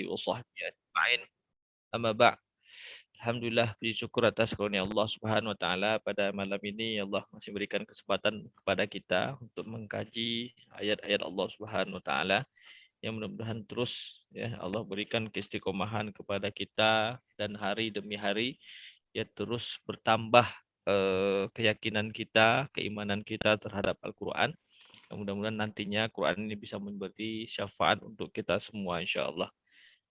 wa sahbihi ajma'in. Amma ba'd. Alhamdulillah, puji syukur atas karunia Allah Subhanahu wa taala pada malam ini Allah masih berikan kesempatan kepada kita untuk mengkaji ayat-ayat Allah Subhanahu wa taala yang mudah-mudahan terus ya Allah berikan keistiqomahan kepada kita dan hari demi hari ya terus bertambah keyakinan kita, keimanan kita terhadap Al-Qur'an. Mudah-mudahan nantinya Quran ini bisa memberi syafaat untuk kita semua insyaallah.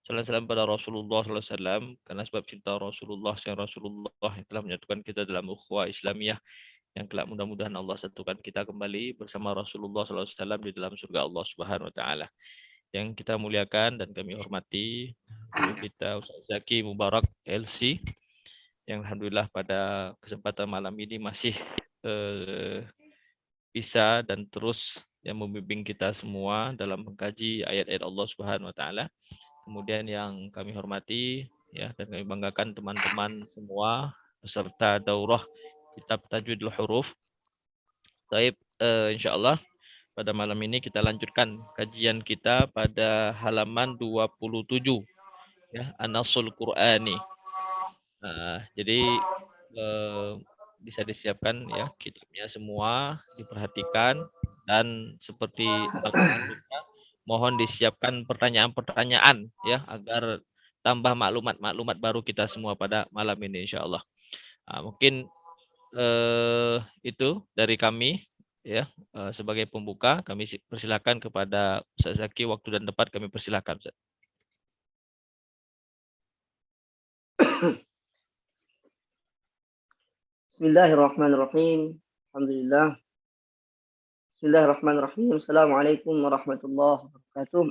Salam salam pada Rasulullah sallallahu alaihi wasallam karena sebab cinta Rasulullah yang telah menyatukan kita dalam ukhuwah Islamiyah yang kelak mudah-mudahan Allah satukan kita kembali bersama Rasulullah sallallahu alaihi wasallam di dalam surga Allah Subhanahu wa taala. Yang kita muliakan dan kami hormati guru kita Ustaz Zaki Mubarak LC yang alhamdulillah pada kesempatan malam ini masih eh, bisa dan terus yang membimbing kita semua dalam mengkaji ayat-ayat Allah Subhanahu wa taala. Kemudian yang kami hormati ya dan kami banggakan teman-teman semua peserta daurah kitab Tajwidul Huruf. Baik, insyaallah pada malam ini kita lanjutkan kajian kita pada halaman 27 ya, An-Nasul Qur'ani. Jadi bisa disiapkan ya kitabnya semua, diperhatikan dan seperti aku sebelumnya mohon disiapkan pertanyaan-pertanyaan ya agar tambah maklumat-maklumat baru kita semua pada malam ini insyaallah. Mungkin itu dari kami ya sebagai pembuka kami persilakan kepada Ustaz Zaki, waktu dan tempat kami persilakan Ustaz. Bismillahirrahmanirrahim. Alhamdulillah. Bismillahirrahmanirrahim. Assalamualaikum warahmatullahi wabarakatuh.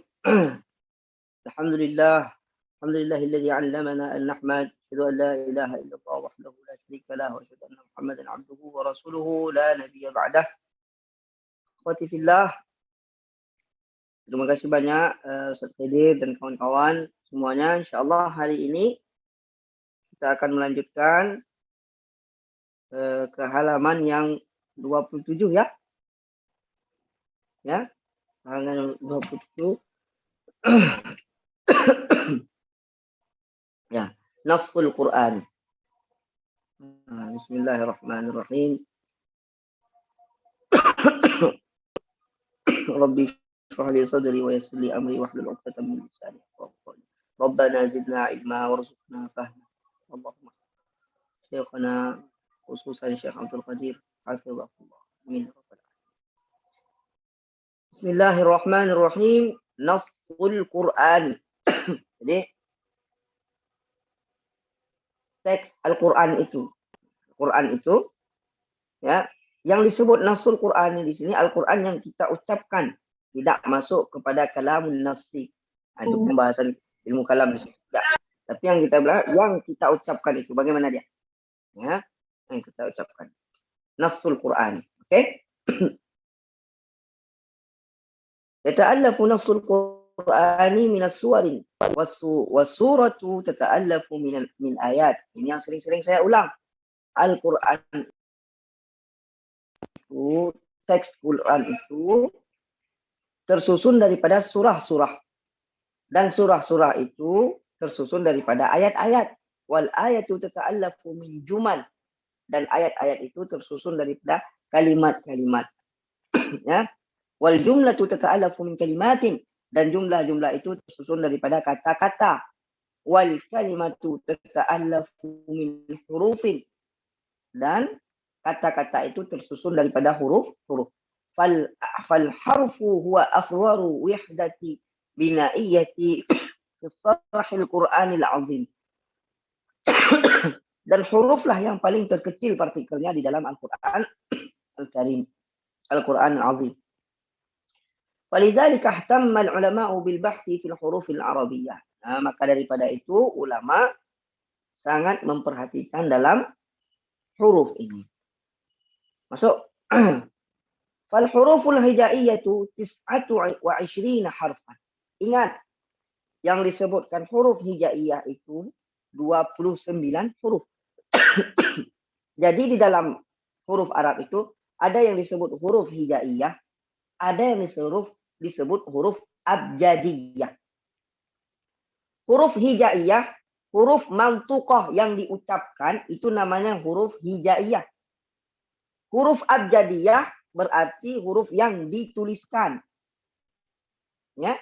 Alhamdulillah. Alhamdulillahilladzi 'allamana an nahmad. Asyhadu an la ilaha illallah wahdahu la syarika lah wa asyhadu anna Muhammadan 'abduhu wa rasuluhu la nabiyya ba'dah. Akhwati fillah. Terima kasih banyak Ustaz Khidir dan kawan-kawan semuanya. Insyaallah hari ini kita akan melanjutkan ke halaman yang 27 ya. Ya, halaman 27. Ya, Nasul Quran. Bismillahirrahmanirrahim. Rabbi shrah li sadri wa yassir li amri wahlul 'uqdatam min lisani yafqahu qawli. Rabbana zidna ilma warzuqna fahma. Allahumma syekhana khususan Syekh Abdul Qadir hafizahullah. Amin. Bismillahirrahmanirrahim. Nasul Quran. Jadi teks Al-Quran itu ya yang disebut nasul Quran di sini Al-Quran yang kita ucapkan, tidak masuk kepada kalamun nafsi. Itu pembahasan ilmu kalam tidak. Tapi yang kita ucapkan itu bagaimana dia? Ya, yang kita ucapkan. Nasul Quran. Oke? Yata'allafu nasul Qur'ani min as-suwarin was-suratu tata'allafu min ayat. Ini yang sering-sering saya ulang. Al-Qur'an itu, teks Quran itu tersusun daripada surah-surah. Dan surah-surah itu tersusun daripada ayat-ayat. Wal ayatu tata'allafu min jumal. Dan ayat-ayat itu tersusun daripada kalimat-kalimat. Ya. Wal jumlatu tata'allafu min kalimatin. Dan jumlah-jumlah itu tersusun daripada kata-kata. Wal kalimatu tata'allafu min hurufin. Dan kata-kata itu tersusun daripada huruf-huruf. Fal harfu huwa asgharu wihdati binaiyati fi sarhil Qur'anil azim. Dan huruflah yang paling terkecil partikelnya di dalam Al-Qur'an Al-Karim, Al-Qur'an Al-Azim. Walidzalika ihtamma al-ulama'u bil bahthi fil hurufil arabiyyah. Maka daripada itu ulama sangat memperhatikan dalam huruf ini. Masuk. Fal huruful hijaiyatu 29 harfan. Ingat, yang disebutkan huruf hijaiyah itu 29 huruf. Jadi di dalam huruf Arab itu ada yang disebut huruf hijaiyah, ada yang disebut huruf abjadiyah. Huruf hijaiyah, huruf mantuqah yang diucapkan itu namanya huruf hijaiyah. Huruf abjadiyah berarti huruf yang dituliskan. Ya,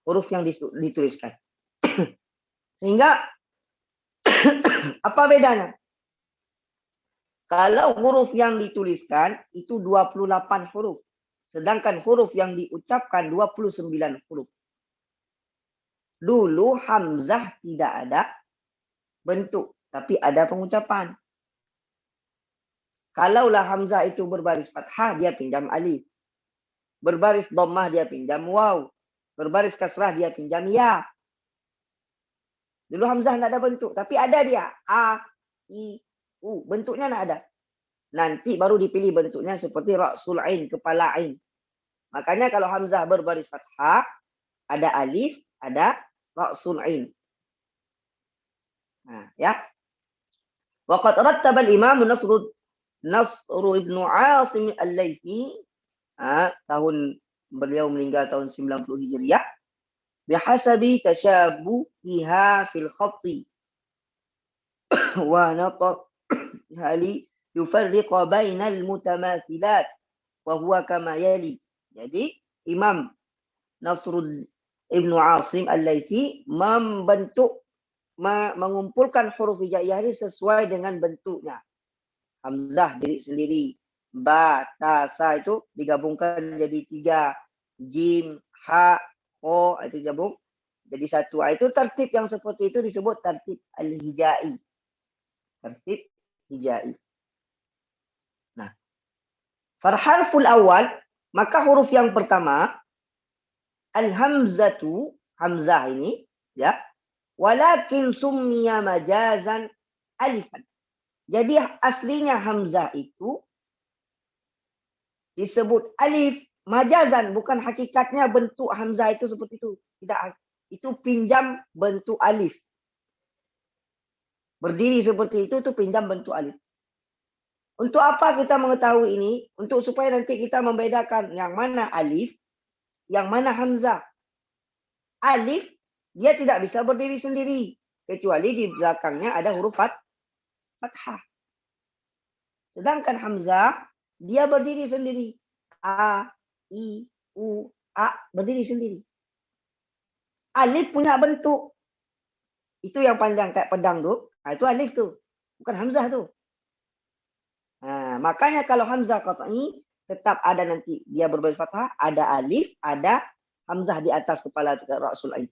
huruf yang dituliskan. Sehingga apa bedanya? Kalau huruf yang dituliskan itu 28 huruf. Sedangkan huruf yang diucapkan 29 huruf. Dulu hamzah tidak ada bentuk, tapi ada pengucapan. Kalaulah hamzah itu berbaris fathah, dia pinjam alif. Berbaris dhammah, dia pinjam waw. Berbaris kasrah, dia pinjam ya. Dulu hamzah tidak ada bentuk, tapi ada dia. A, I, U. Bentuknya tidak ada. Nanti baru dipilih bentuknya seperti ra'sul ain, kepala ain. Makanya kalau hamzah berbaris fathah, ada alif, ada ra'sul ain. Nah, ya. Waqad rattaba al-Imam Nasr ibn Asim al-Laythi, tahun beliau meninggal tahun 90 Hijriah, bihasabi tashabuhiha fil khatti wa naqha li yufarriqa bainal mutamathilat wa huwa kama yali. Jadi Imam Nasr ibn Asim al-Laythi mengumpulkan huruf hijaiyah ini sesuai dengan bentuknya. Hamzah diri sendiri, ba, ta, sa itu digabungkan jadi 3, jim, ha, ho itu gabung jadi 1. Itu tertib yang seperti itu disebut tertib al-hijai. Tertib hijai. Nah, farharful awal, maka huruf yang pertama al-hamzatu, hamzah ini ya, walakin summiya majazan alifan. Jadi aslinya hamzah itu disebut alif majazan, bukan hakikatnya bentuk hamzah itu seperti itu. Tidak, itu pinjam bentuk alif. Berdiri seperti itu pinjam bentuk alif. Untuk apa kita mengetahui ini? Untuk supaya nanti kita membedakan yang mana alif, yang mana hamzah. Alif dia tidak bisa berdiri sendiri kecuali di belakangnya ada huruf fathah. Sedangkan hamzah dia berdiri sendiri. A, I, U, A berdiri sendiri. Alif punya bentuk. Itu yang panjang kayak pedang tuh. Nah, itu alif tuh. Bukan hamzah tuh. Nah, makanya kalau hamzah qat'i tetap ada nanti dia berbaris fathah, ada alif, ada hamzah di atas kepala ra'sul ain.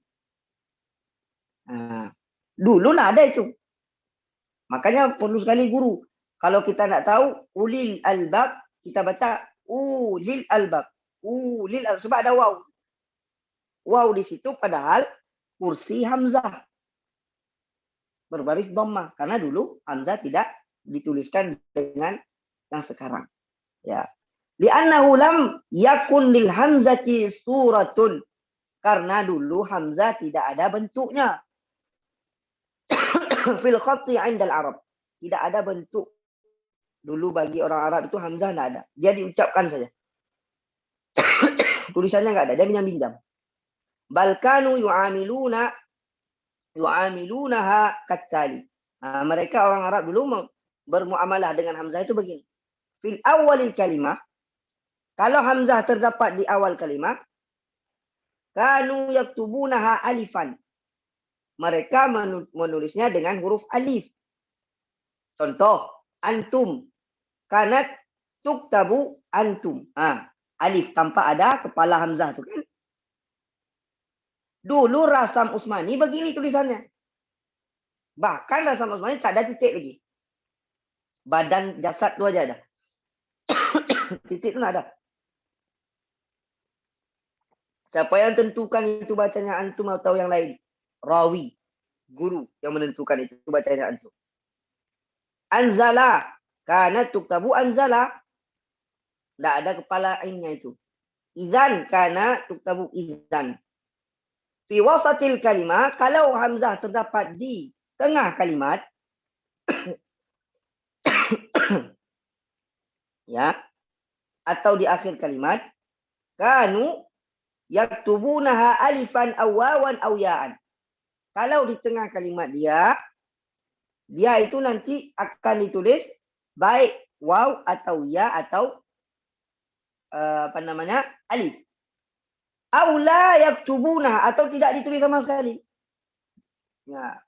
Nah, dulu nggak ada itu. Makanya perlu sekali guru. Kalau kita nak tahu ulil albab, kita baca ulil albab. Ulil albab. Sebab ada waw. Waw di situ padahal kursi hamzah. Berbaris dhammah. Karena dulu hamzah tidak dituliskan dengan yang sekarang. Ya. Li'annahu lam yakun lil hamzati suratun. Karena dulu hamzah tidak ada bentuknya. Fil khatti 'indal Arab. Tidak ada bentuk. Dulu bagi orang Arab itu hamzah tidak ada. Dia diucapkan saja. Tulisannya enggak ada, dia pinjam-pinjam. Balkanu yu'amilunaha kattali. Nah, mereka orang Arab dulu bermuamalah dengan hamzah itu begini. Fil awalil kalimah, kalau hamzah terdapat di awal kalimah, kanu yaktubunaha alifan. Mereka menulisnya dengan huruf alif. Contoh, antum. Kanat tuktabu antum. Alif tanpa ada kepala hamzah tu kan. Dulu Rasam Utsmani begini tulisannya. Bahkan Rasam Utsmani tak ada titik lagi. Badan jasad tu aja ada. Titik tu tak ada. Siapa yang tentukan itu bacanya antum atau yang lain? Rawi, guru yang menentukan itu bacanya antum. Anzala, karena tuktabu anzala. Tak ada kepala ainnya itu. Izan, karena tuktabu izan. Fi wasatil kalimah, kalau hamzah terdapat di tengah kalimat, ya, atau di akhir kalimat, kanu yaktubunaha alifan aw wawan aw ya'an. Kalau di tengah kalimat dia itu nanti akan ditulis baik waw atau ya atau alif. Aula yaktubuna atau tidak ditulis sama sekali. Ya.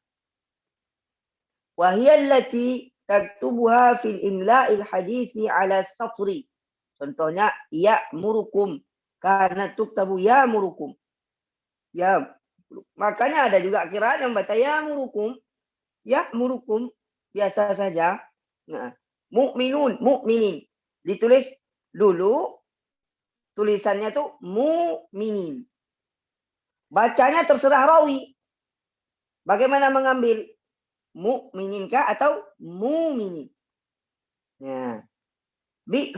Wa hiya allati taktubuha fil imla'il hadithi ala satri. Contohnya ya'murukum karena tuktabu ya'murukum. Ya. Makanya ada juga qiraat yang baca ya'murukum biasa saja. Nah, mu'minin ditulis dulu tulisannya tuh mu'minin. Bacanya terserah rawi. Bagaimana mengambil? Mu'mininkah atau mu'minin? Nah,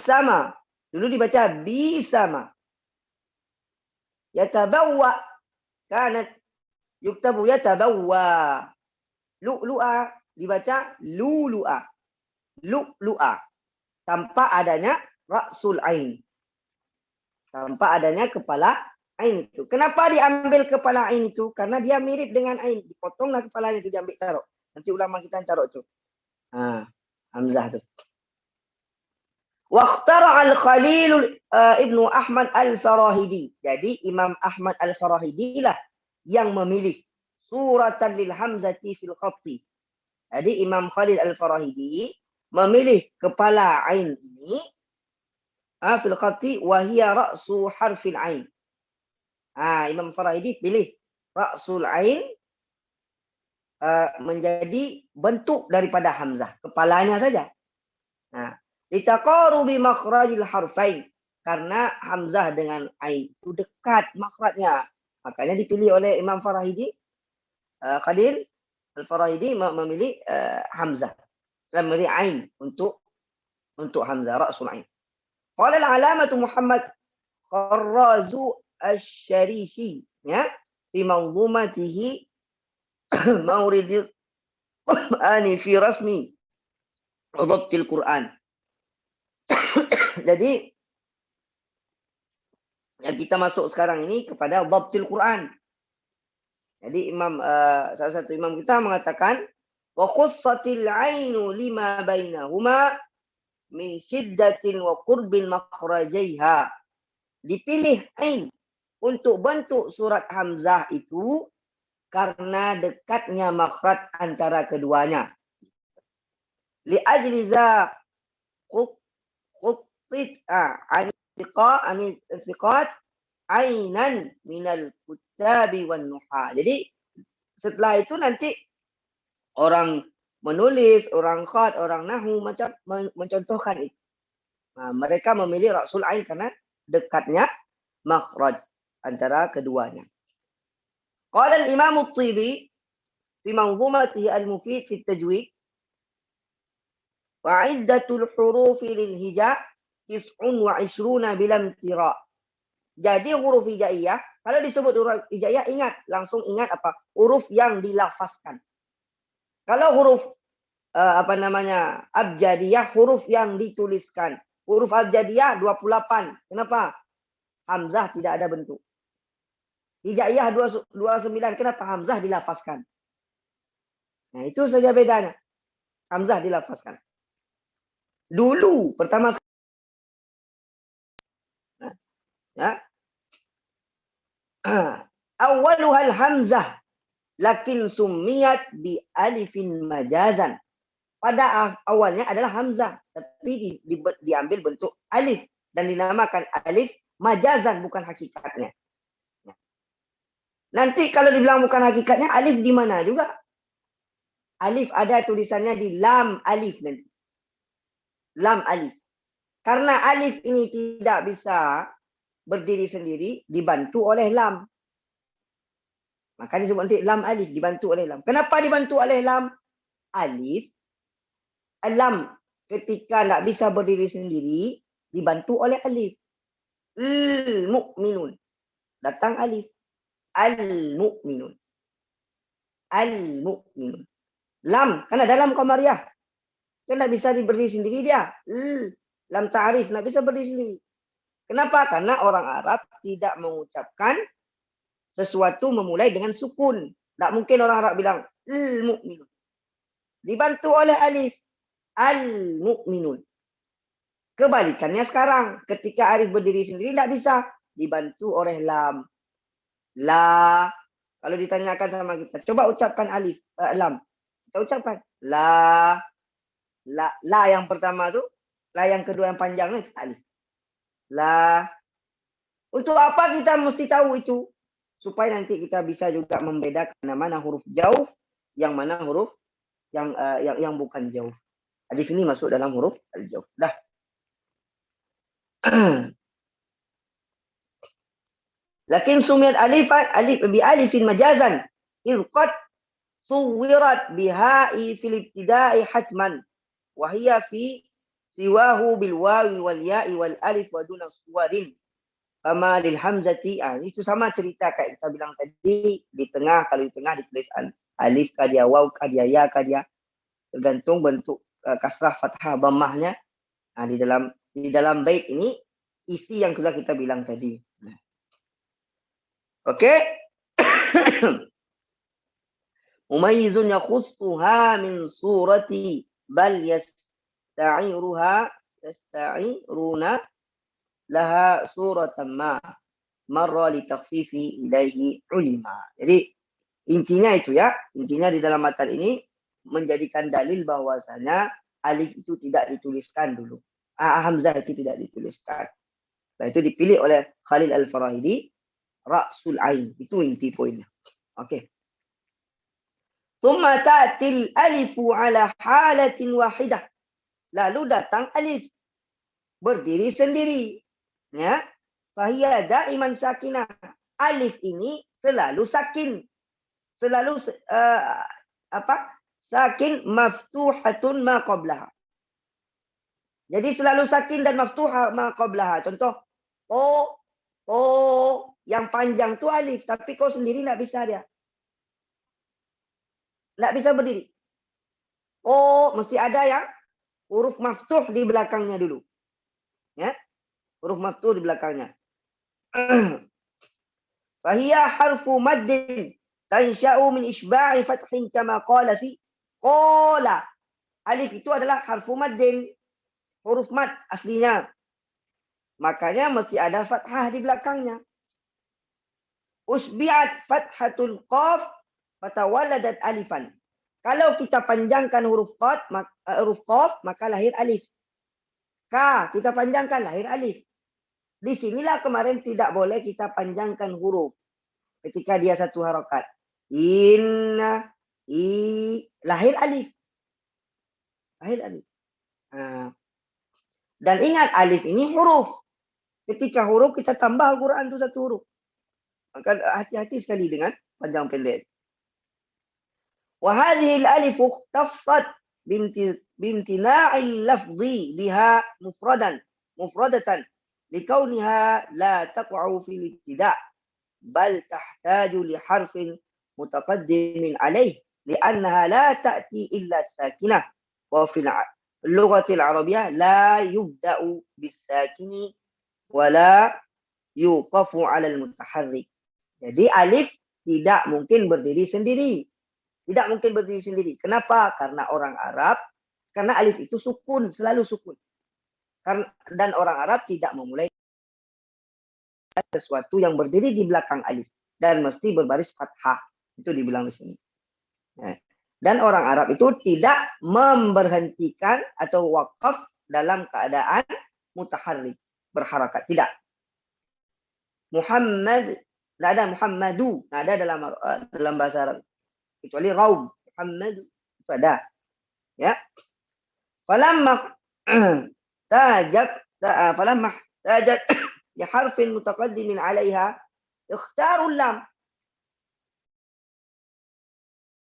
sama. Dulu dibaca bisama. Yatabawwa. Kanat yuktabu yatabawwa. Lu'lu'a dibaca lulu'a. Lu'lu'a. Tanpa adanya ra'sul ain. Tanpa adanya kepala ain itu. Kenapa diambil kepala ain itu? Karena dia mirip dengan ain. Dipotonglah kepalanya itu diambil taruh. Nanti ulama kita taruh itu. Hamzah itu. Waqtara al-Khalil Ibnu Ahmad al-Farahidi. Jadi Imam Ahmad al-Farahidi lah yang memilih suratan lil hamzati fil khatti. Jadi Imam Khalil al-Farahidi memilih kepala ain ini fil khatti wa hiya ra'su harfil ain. Imam Farahidi pilih ra'sul ain menjadi bentuk daripada hamzah, kepalanya saja. Litaqarubi makhrajil harfain, karena hamzah dengan ain itu dekat makhrajnya. Makanya dipilih oleh Imam Farahidi, Khalil al-Farahidi memilih hamzah, memilih ain untuk hamzah ra'sul ain. Qala al-alamatu Muhammad Kharrazu asy-Syarifi ya fi manzumatihi mauridil Qur'ani fi rasmi dhabtil Qur'an. Jadi yang kita masuk sekarang ini kepada dhabtil Quran. Jadi salah satu imam kita mengatakan wa khussatil ainu lima bainahuma min shiddatin wa qurbil makhrajaiha. Dipilih ain untuk bentuk surat hamzah itu karena dekatnya makhraj antara keduanya. Li ajli za quttit aniqat ainan minal kutabi wan nuha. Jadi setelah itu nanti orang menulis, orang khat, orang nahu macam mencontohkan itu. Mereka memilih ra'sul ain karena dekatnya makhraj antara keduanya. Qala al-Imam at-Tibi fi manzumatihi al-Mufid fi at-Tajwid wa 'iddatul huruf lil hija' 29 bilam tira. Jadi huruf hijaiyah, kalau disebut huruf hijaiyah ingat, langsung ingat apa? Huruf yang dilafazkan. Kalau huruf abjadiyah, huruf yang dituliskan. Huruf abjadiyah 28. Kenapa? Hamzah tidak ada bentuk. Hijaiyah 29. Kenapa? Hamzah dilafazkan. Nah, itu saja bedanya. Hamzah dilafazkan. Dulu pertama awaluhal hamzah lakin summiyat bi alifin majazan. Pada awalnya adalah hamzah, tapi diambil bentuk alif dan dinamakan alif majazan, bukan hakikatnya. Nanti kalau dibilang bukan hakikatnya, alif di mana juga? Alif ada tulisannya di lam alif nanti. Lam alif. Karena alif ini tidak bisa berdiri sendiri, dibantu oleh lam. Maka disebut nanti lam alif, dibantu oleh lam. Kenapa dibantu oleh lam? Alif, lam ketika tidak bisa berdiri sendiri, dibantu oleh alif. Al-mu'minun. Datang alif. Al-mu'minun. Al-mu'minun. Lam, karena dalam qamariyah. Kan tidak bisa berdiri sendiri dia. Lam ta'arif, tidak bisa berdiri sendiri. Kenapa? Karena orang Arab tidak mengucapkan sesuatu memulai dengan sukun. Tak mungkin orang Arab bilang al-mu'minun. Dibantu oleh alif. Al-mu'minun. Kebalikannya sekarang. Ketika alif berdiri sendiri tak bisa. Dibantu oleh lam. La. Kalau ditanyakan sama kita. Coba ucapkan alif. Lam. Kita ucapkan. La. La yang pertama tu. La yang kedua yang panjang ni. Alif. La. Untuk apa kita mesti tahu itu? Supaya nanti kita bisa juga membedakan mana huruf jauh, yang mana huruf yang bukan jauh. Alif ini masuk dalam huruf al-jauh. Dah. Lakin sumiyat alif bi alifin majazan idh qad suwirat biha'i fil ibtida'i hatman wa hiya fi siwahu bil wawi wal ya'i wal alif wa duna suwarin. Kama lil hamzati, itu sama cerita kayak kita bilang tadi, di tengah, kalau di tengah ditulis alif kah dia, waw kah dia, ya kah dia, tergantung bentuk kasrah, fathah, dhammahnya. Di dalam bait ini isi yang sudah kita bilang tadi. Oke. Mumayyizun yakhussuha min surati bal yasta'iruna laha suratan ma marra li takhfifi ilaihi ulima. Jadi intinya itu ya, intinya di dalam matan ini menjadikan dalil bahwasanya alif itu tidak dituliskan dulu. Hamzah itu tidak dituliskan. Nah, itu dipilih oleh Khalil Al-Farahidi, Ra'sul Ain. Itu inti poinnya. Oke. Tsumma ta'til alifu ala halatin wahidah. Lalu datang alif berdiri sendiri. Ya, fahiya daiman sakinah. Alif ini selalu sakin. Selalu sakin maftuhatun ma qablaha. Jadi selalu sakin dan maftuha ma qablaha. Contoh, yang panjang tu alif, tapi kau sendiri tak bisa dia. Tak bisa berdiri. Mesti ada yang huruf maftuh di belakangnya dulu. Ya. Huruf maftuh di belakangnya. Fahiya harfu maddin tansha'u min isba'i fathin kama qala fi qala. Alif itu adalah harfu maddin, huruf mad aslinya. Makanya mesti ada fathah di belakangnya. Usbi'at fathatul qaf fatawaladat alifan. Kalau kita panjangkan huruf qaf maka lahir alif. Ka kita panjangkan lahir alif. Di sinilah kemarin tidak boleh kita panjangkan huruf ketika dia satu harokat. Inna, lahir alif. Lahir alif. Dan ingat alif ini huruf. Ketika huruf kita tambah Al-Quran itu satu huruf. Maka hati-hati sekali dengan panjang pendek. Wa hadhihi al-alif ikhtassat bimtina'il lafzi biha mufradatan لكونها لا تقع في الابتداء بل تحتاج لحرف متقدم عليه لأنها لا تأتي إلا ساكنة وفي اللغة العربية لا يبدأ بالساكن ولا يوقف على المتحرك. Jadi alif tidak mungkin berdiri sendiri. Tidak mungkin berdiri sendiri. Kenapa? Karena orang Arab, karena alif itu sukun, selalu sukun. Dan orang Arab tidak memulai sesuatu yang berdiri di belakang alif dan mesti berbaris fathah. Itu dibilang di sini. Dan orang Arab itu tidak memberhentikan atau wakaf dalam keadaan mutaharrik, berharakat. Tidak. Muhammad, tidak ada Muhammadu, tidak ada dalam bahasa Arab. Kecuali raum, Muhammad itu ada. Ya. Falamma tajat li harfin mutaqaddimin 'alaiha ikhtaru lam.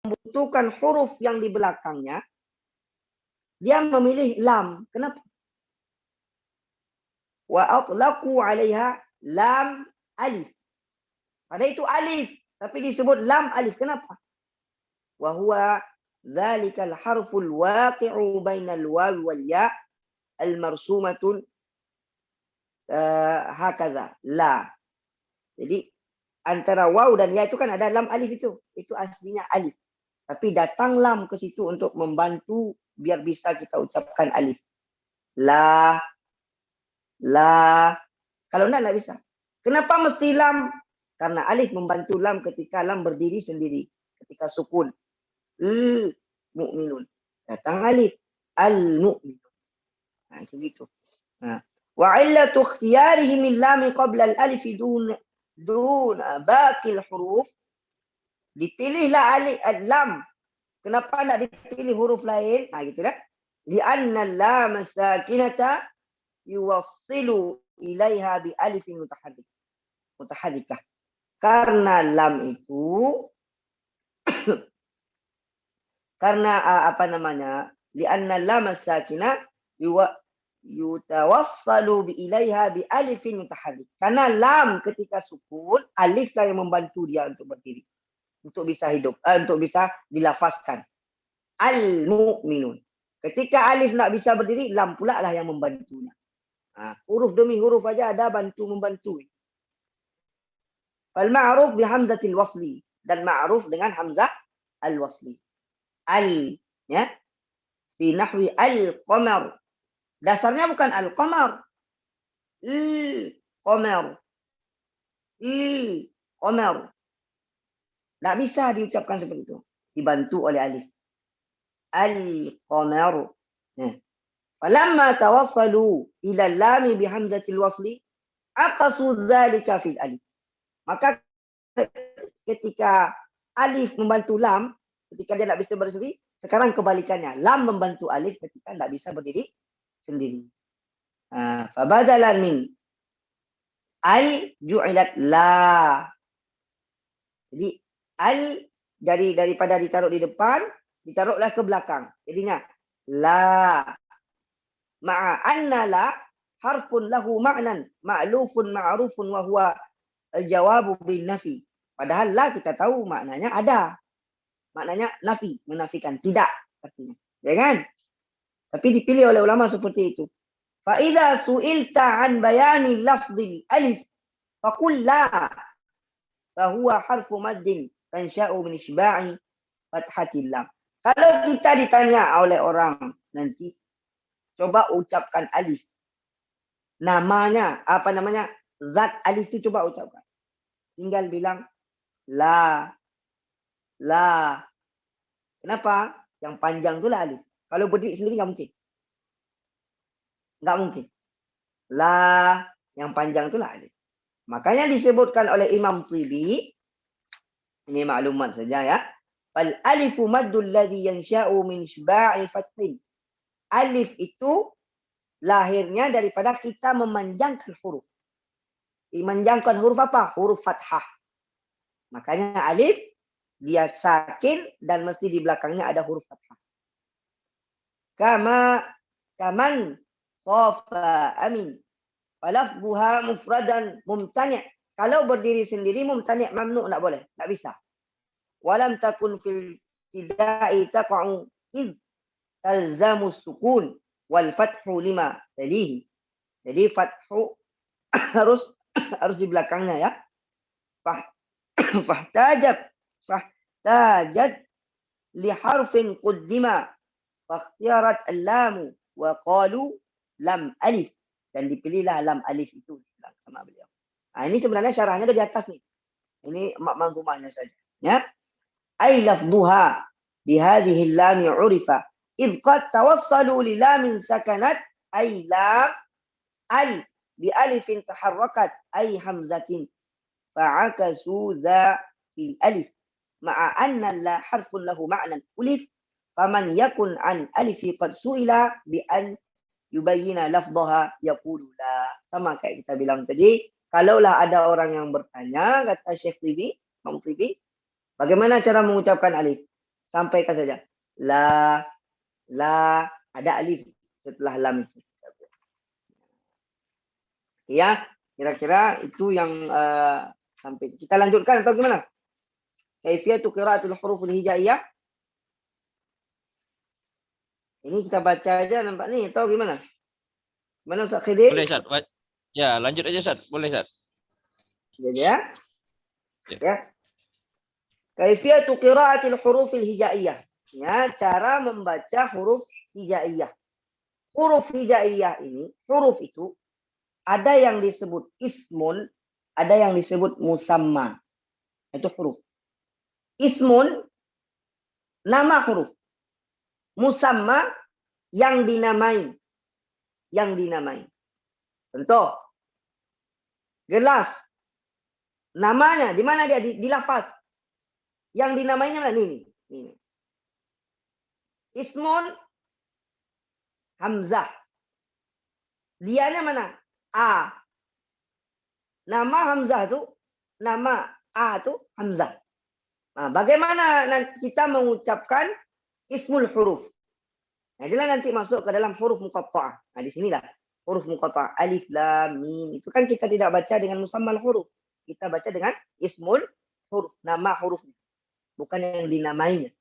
Membutuhkan huruf yang di belakangnya, dia memilih lam. Kenapa? Wa atlaqu 'alaiha lam alif. Pada itu alif, tapi disebut lam alif. Kenapa? Wa huwa dzalikal harful waqi'u bainal waw wal ya' al-marsumatun hakaza la. Jadi antara waw dan ya itu kan ada lam alif itu. Itu aslinya alif. Tapi datang lam ke situ untuk membantu biar bisa kita ucapkan alif. La, la. Kalau enggak bisa. Kenapa mesti lam? Karena alif membantu lam ketika lam berdiri sendiri. Ketika sukun. Mu'minun. Datang alif. Al-mu'minun. Nah, itu gitu. Nah. Wa illatu ikhtiyarihi min lam qabla al-alif dun baqil huruf. Dipilihlah alif lam. Kenapa nak dipilih huruf lain? Nah, gitu kan? Li'anna lam sakinata yuwassilu ilaiha bi alifin mutaharrikah. Karena lam itu karena apa namanya? Li'anna lam sakinah yutawassalu bi ilaiha bi alifin mutaharrik. Karena lam ketika sukun, alif lah yang membantu dia untuk berdiri. Untuk bisa hidup, untuk bisa dilafazkan. Al-mu'minun. Ketika alif nak bisa berdiri, lam pula lah yang membantunya. Huruf demi huruf aja ada membantu. Fal-ma'ruf bi hamzatil wasli. Dan ma'ruf dengan hamzah al-wasli. Ya. Di nahwi al-qamar. Dasarnya bukan al-qamar. Qamar. Qamar. Tak bisa diucapkan seperti itu. Dibantu oleh alif. Al-qamar. Falamma tawassalu ila al-lam bi hamzatil wasli aqasu dzalika fil alif. Maka ketika alif membantu lam ketika dia tak bisa berdiri, sekarang kebalikannya. Lam membantu alif ketika tak bisa berdiri sendiri. Fa badalan min al ju'ilat la. Jadi al daripada ditaruh di depan, ditaruhlah ke belakang. Jadinya la. Ma'a anna la harfun lahu ma'nan ma'lufun ma'rufun wa huwa al-jawabu bin nafi. Padahal la kita tahu maknanya ada. Maknanya nafi, menafikan, tidak artinya. Ya kan? Tapi dipilih oleh ulama seperti itu. Fa idza su'ilta an bayani lafdhil alif faqul la. Fa huwa harfu maddin tansha'u min isba'i fathatil lam. Kalau kita ditanya oleh orang nanti, coba ucapkan alif. Namanya, apa namanya? Zat alif itu coba ucapkan. Tinggal bilang la. La. Kenapa? Yang panjang itulah alif. Kalau berdiri sendiri nggak mungkin. Nggak mungkin. La. Yang panjang itulah alif. Makanya disebutkan oleh Imam Tibi. Ini maklumat saja ya. Fal alifu maddul ladzi yansha'u min isba'i fathin. Alif itu lahirnya daripada kita memanjangkan huruf. Memanjangkan huruf apa? Huruf fathah. Makanya alif dia sakin dan mesti di belakangnya ada huruf fathah. Kaman sofa amin. Falafbuha mufradan mumtani'. Kalau berdiri sendiri mumtani' mamnu' tak boleh. Tak bisa. Walam takun fil tidai taqa'u id talzamu sukun wal fathu lima talihi. Jadi fathu harus di belakangnya ya. Fahtajat li harfin quddima fakhtiyarat al-lam wa qalu lam alif. Dan dipilihlah lam alif itu sama beliau. Ini sebenarnya syarahnya ada di atas nih. Ini manzumahnya saja. Ya. Ay lafduha bi hadhihi al-lam urifa id qad tawassalu li lam sakanat ay lam al bi alifin taharrakat ay hamzatin fa'akasu dha fil alif ma'a anna la harfun lahu ma'nan ulif faman yakun an alifi qad su'ila bi an yubayyina lafdhaha yaqulu la. Sama kayak kita bilang tadi, kalaulah ada orang yang bertanya, kata Syekh Tibi, Imam Tibi, bagaimana cara mengucapkan alif? Sampaikan saja. La, ada alif setelah lam itu. Ya, kira-kira itu yang sampai. Kita lanjutkan atau gimana? Kaifiyatu qiraatul huruful hijaiyah. Ini kita baca aja nampak nih, atau gimana? Gimana Ustaz Khidir? Boleh Ustaz. Ya, lanjut aja Ustaz. Boleh Ustaz. Ya. Ya. Kaifiyatu qiraatil hurufil hijaiyah. Ya, cara membaca huruf hijaiyah. Huruf hijaiyah ini, huruf itu ada yang disebut ismun, ada yang disebut musamma. Itu huruf. Ismun, nama huruf. Musamma, yang dinamai. Yang dinamai. Contoh, gelas. Namanya, di mana dia? Di lafaz. Yang dinamainya lah ini. Ismun Hamzah. Dianya mana? A. Nama Hamzah itu, nama A itu Hamzah. Nah, bagaimana kita mengucapkan ismul huruf? Nah, inilah nanti masuk ke dalam huruf muqatta'ah. Nah, di sinilah huruf muqatta'ah. Alif, lam, mim. Itu kan kita tidak baca dengan musammal huruf. Kita baca dengan ismul huruf. Nama hurufnya. Bukan yang dinamainya.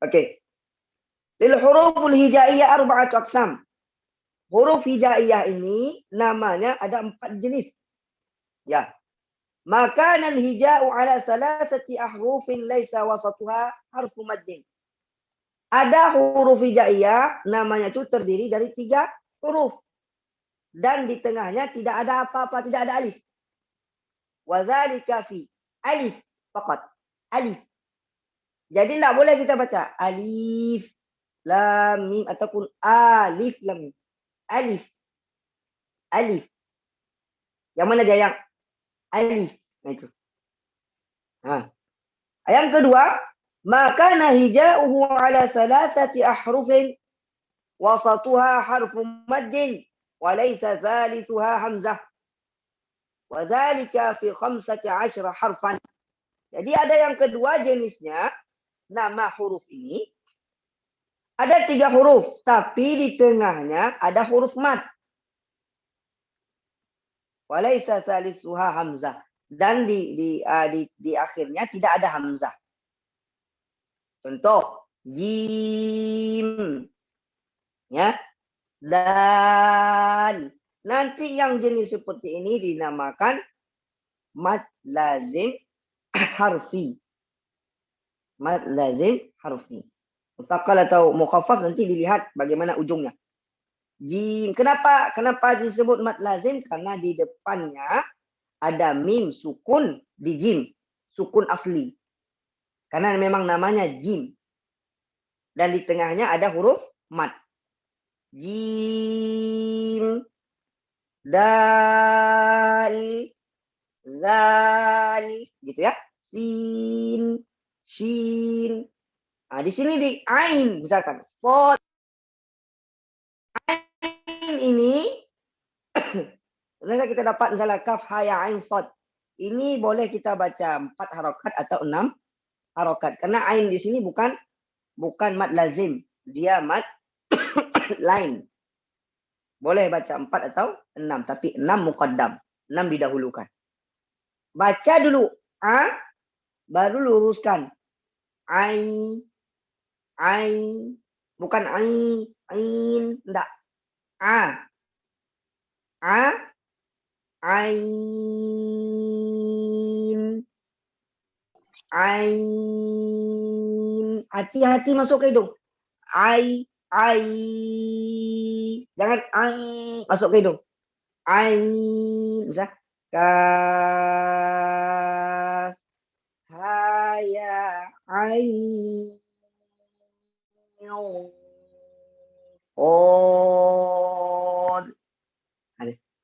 Oke. Lil huruful hijaiyah arba'atu aqsam. Huruf hijaiyah ini namanya ada 4 jenis. Ya. Maka al-hija'u ala salasati ahrufin laisa wasatuha harfu maddin. Ada huruf hijaiyah namanya itu terdiri dari 3 huruf. Dan di tengahnya tidak ada apa-apa, tidak ada alif. Wa dzalika fi alif faqat. Alif. Jadi tidak boleh kita baca alif lam mim ataupun alif lam mim. Alif. Alif. Yang mana dia yang alif? Nah itu. Nah. Yang kedua, maka hija'uhu ala salatati ahrufin wasatuha harfu maddin wa laysa thalithuha hamzah. Wa dzalika fi 15 harfan. Jadi ada yang kedua jenisnya, nama huruf ini ada 3 huruf, tapi di tengahnya ada huruf mad. Walaysa salisuha hamzah. Dan di akhirnya tidak ada hamzah. Contoh, jim. Ya. Dal. Nanti yang jenis seperti ini dinamakan mad lazim harfi. Mad lazim harfi. Mutakal atau mukhaffaf nanti dilihat bagaimana ujungnya. Jim. Kenapa disebut mad lazim? Karena di depannya ada mim sukun di jim. Sukun asli. Karena memang namanya jim. Dan di tengahnya ada huruf mad. Jim. Dal. Zal. Gitu ya. Sin. Shin. Nah, di sini di ain misalkan. Sod. Ain ini kita dapat misalnya kaf ha ya ain sod. Ini boleh kita baca 4 harokat atau 6 harokat. Karena ain di sini bukan mad lazim. Dia mad lain. Boleh baca 4 atau 6. Tapi 6 muqaddam. 6 didahulukan. Baca dulu a, baru luruskan. Ain. Ain. Bukan ain. Ain. Enggak. A. A. Ain. Ain. Hati-hati masuk ke hidung. Ai. Jangan ai masuk ke hidung. Ain. Bisa. Kaf. Ha ya ain. Qad.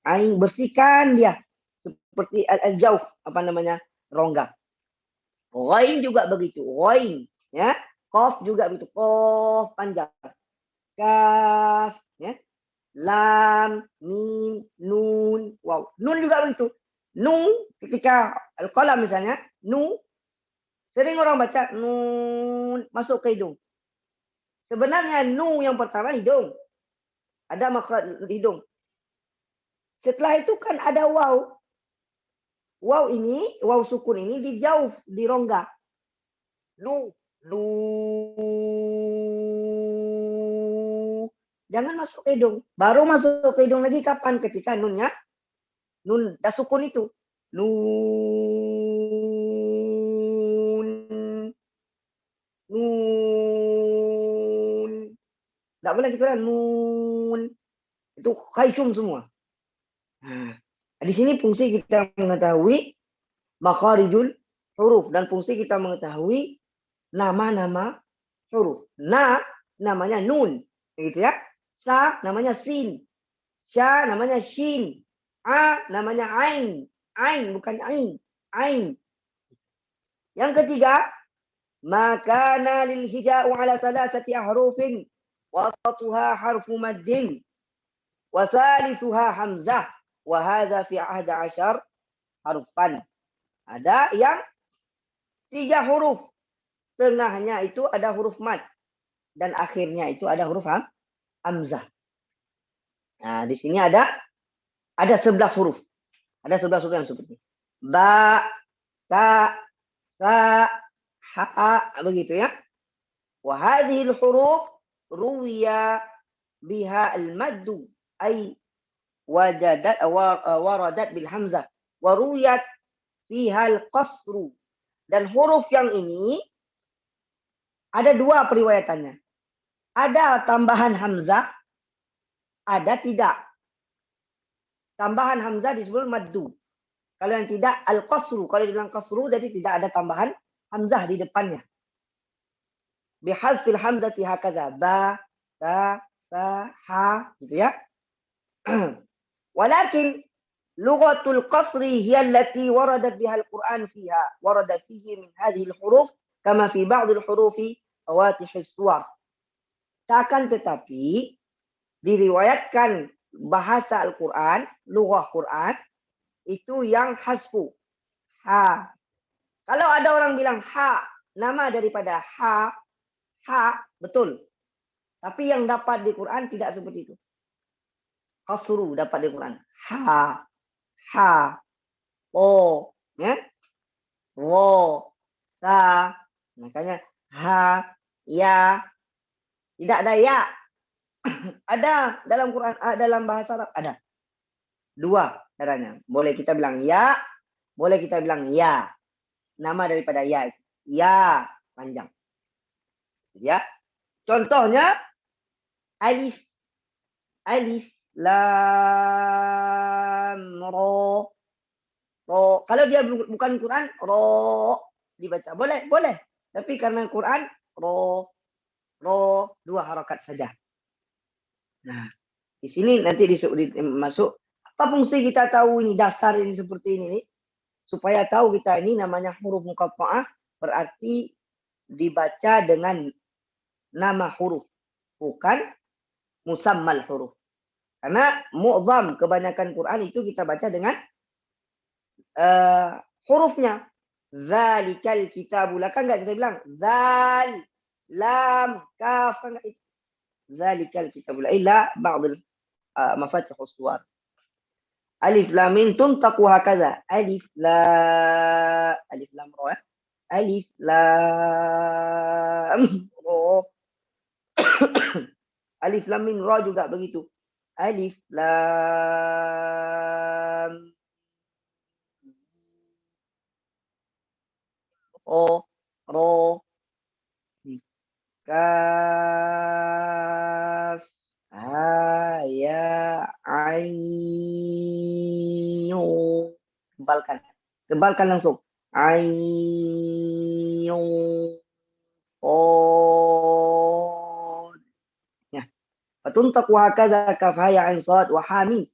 Ain bersihkan dia seperti al-jauh rongga. Ghain juga begitu. Ghain ya. Qaf juga begitu. Qaf panjang. Kaf ya. Lam, mim, nun, waw. Nun juga begitu. Nun ketika al-qalam misalnya, nun sering orang baca nun masuk ke hidung. Sebenarnya nu yang pertama hidung. Ada makhraj hidung. Setelah itu kan ada waw. Waw sukun ini dijauh di rongga. Nu. Jangan masuk ke hidung. Baru masuk ke hidung lagi kapan? Ketika nun dah sukun itu. Tak boleh kita nun. Itu khayshum semua. Di sini fungsi kita mengetahui makharijul huruf dan fungsi kita mengetahui nama-nama huruf. Na namanya nun, gitu ya. Sa namanya sin. Sya namanya shin. A namanya ain. Ain bukan ain. Ain. Yang ketiga, makana lil hija'u ala thalathati ahrufin wasatuha harfu maddin wa thalithuha hamzah wa hadza fi 11 harfan. Ada yang 3 huruf. Tengahnya itu ada huruf mad dan akhirnya itu ada huruf hamzah. Nah, di sini ada 11 huruf. Ada 11 huruf yang seperti ba, ta, sa, ha, begitu ya. Wa hadhihi al-huruf ruwiya biha al-maddu ay waradat bil hamzah wa ruwiyat fiha al-qasru. Dan huruf yang ini ada 2 periwayatannya. Ada tambahan hamzah, ada tidak. Tambahan hamzah disebut maddu. Kalau yang tidak al-qasru. Kalau dibilang qasru jadi tidak ada tambahan hamzah di depannya. Bihadfil hamzati hakaza. Ba, ta, sa, ha. Gitu ya. Walakin lughatul qasri hiya allati waradat biha al-Qur'an fiha. Waradat fihi min hadhihi al-huruf kama fi ba'd al-hurufi awatihis suwar. Akan tetapi diriwayatkan bahasa Al-Quran, lughah Quran, itu yang hasfu. Ha. Kalau ada orang bilang ha, nama daripada ha, betul. Tapi yang dapat di Quran tidak seperti itu. Qasru dapat di Quran. Ha, o, ya, wo, ta. Makanya ha, ya, tidak ada ya. Ada dalam Quran, dalam bahasa Arab ada. 2 caranya. Boleh kita bilang ya, boleh kita bilang ya. Nama daripada ya. Ya panjang. Ya. Contohnya alif, lam, ro. Kalau dia bukan Quran, ro dibaca. Boleh. Tapi karena Quran, ro 2 harakat saja. Nah, di sini nanti masuk apa fungsi kita tahu ini dasar ini seperti ini nih, supaya tahu kita ini namanya huruf muqatta'ah berarti dibaca dengan nama huruf bukan musammal huruf. Karena mu'zam kebanyakan Quran itu kita baca dengan hurufnya. Zalikal kitabul, kan enggak kita bilang zal, lam, kaf, kan enggak. Zalikal kitabul illa ba'd mafatihus suwar. Alif lam mim tuntaqu hakaza. Alif lam ra. Alif lam ra. Alif lam mim ra juga begitu. Alif lam o ro kaf ha ya ain. Tebalkan langsung. Ain o. Ya. Fatuntaqu hakaza kaf ha ya ain sad wa ha mim.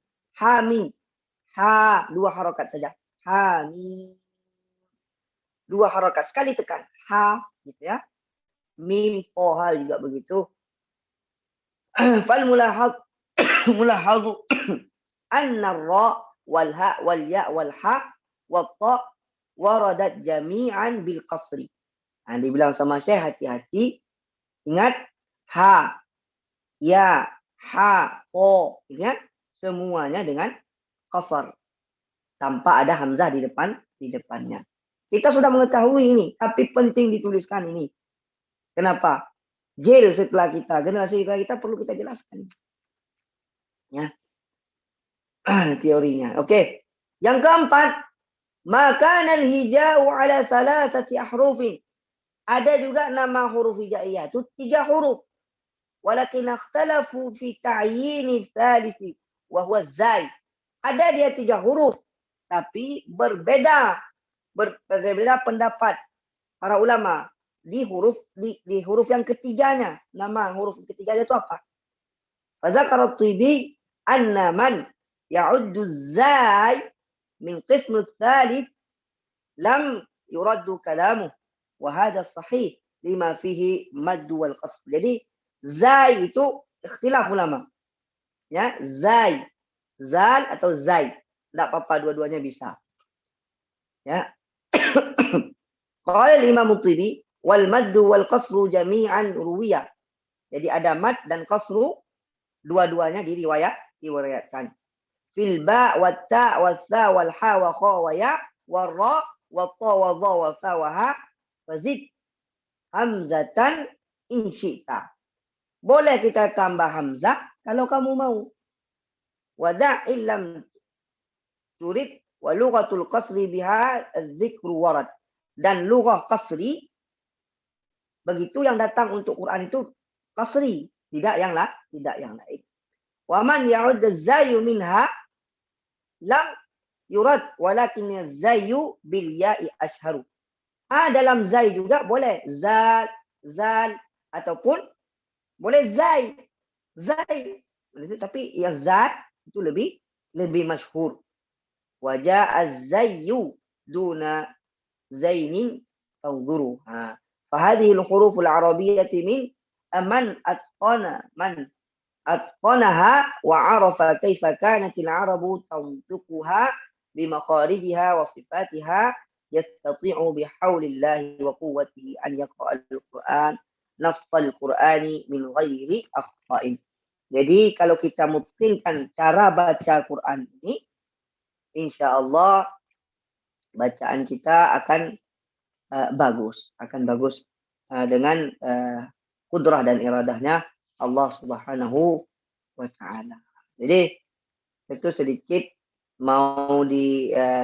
Ha 2 harakat saja. Ha mim. 2 harakat sekali tekan. Ha gitu ya. Mim ha juga begitu. Fal mulahadh anna ra wal ha wal ya wal ha wat ta waradat jami'an bil qasri. Nah, dibilang sama Syekh hati-hati, ingat ha, ya, ha, o, ya, semuanya dengan qasar tanpa ada hamzah di depannya. Kita sudah mengetahui ini, tapi penting dituliskan ini. Kenapa? Generasi setelah kita perlu kita jelaskan. Ya. Teorinya. Oke. Yang keempat, makanal hijau ala thalathati ahrufin. Ada juga nama huruf hijaiyah itu 3 huruf. walakin ikhtalafu fi ta'yin tsalits wa huwa zai. Ada dia 3 huruf tapi berbeda pendapat para ulama di huruf yang ketiganya. Nama huruf ketiganya itu apa? Fadzakara at-Tibi anna man ya'uddu zai min qism ats-tsalits lam yuraddu kalamuh wa hadha sahih lima fihi mad wal qasr. Jadi zai itu ikhtilaf ulama. Ya, zai, zal atau zai. Enggak apa-apa, dua-duanya bisa. Ya. Qala Imam Tibi wal mad wal qasru jami'an ruwiya. Jadi ada mad dan qasru dua-duanya diriwayatkan. Fil ba wa ta wa tha wal ha wa kha wa ya wa ra wa ta wa dha wa fa wa ha fazid hamzatan in syi'ta. Boleh kita tambah hamzah kalau kamu mau. Wa da' illam turid wa lughatul qasri biha az-zikru warad. Dan lughah qasri begitu yang datang untuk Quran itu qasri, tidak yang lain. Wa man ya'ud az-zayu minha lam yurad walakin az-zayu bil ya'i ashharu. Dalam zai juga boleh zal ataupun boleh zai. Tapi ya zat itu lebih masyhur. Wa ja'a az-zayu duna zainin fanzuru. فهذه الحروف العربية من من أتقنها وعرف كيف كانت العرب تنطقها بمخارجها وصفاتها يستطيع بحول الله وقوته أن يقرأ القرآن نص القرآن من غير أخطاء. Jadi kalau kita mutqinkan cara baca Quran ini, insya Allah bacaan kita akan bagus dengan kudrah dan iradahnya Allah Subhanahu wa taala. Jadi itu sedikit mau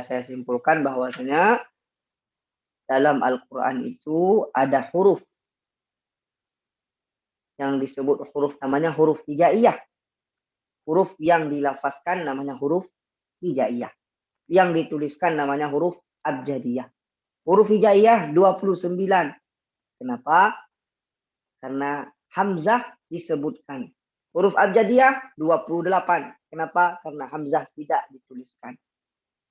saya simpulkan bahwasanya dalam Al-Qur'an itu ada huruf yang disebut huruf namanya huruf hijaiyah. Huruf yang dilafazkan namanya huruf hijaiyah. Yang dituliskan namanya huruf abjadiyah. Huruf hijaiyah 29. Kenapa? Karena hamzah disebutkan. Huruf abjadiyah 28. Kenapa? Karena hamzah tidak dituliskan.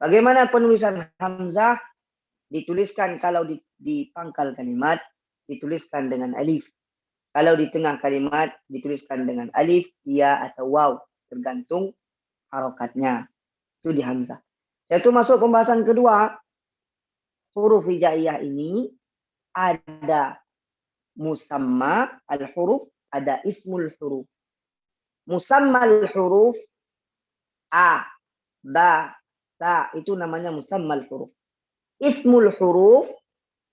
Bagaimana penulisan hamzah? Dituliskan kalau di pangkal kalimat, dituliskan dengan alif. Kalau di tengah kalimat, dituliskan dengan alif, ya atau waw. Tergantung harokatnya. Itu di hamzah. Yaitu masuk pembahasan kedua. Huruf hijaiyah ini ada musamma al-huruf, ada ismul huruf. Musamma al-huruf a, ba, ta itu namanya musamma al-huruf. Ismul huruf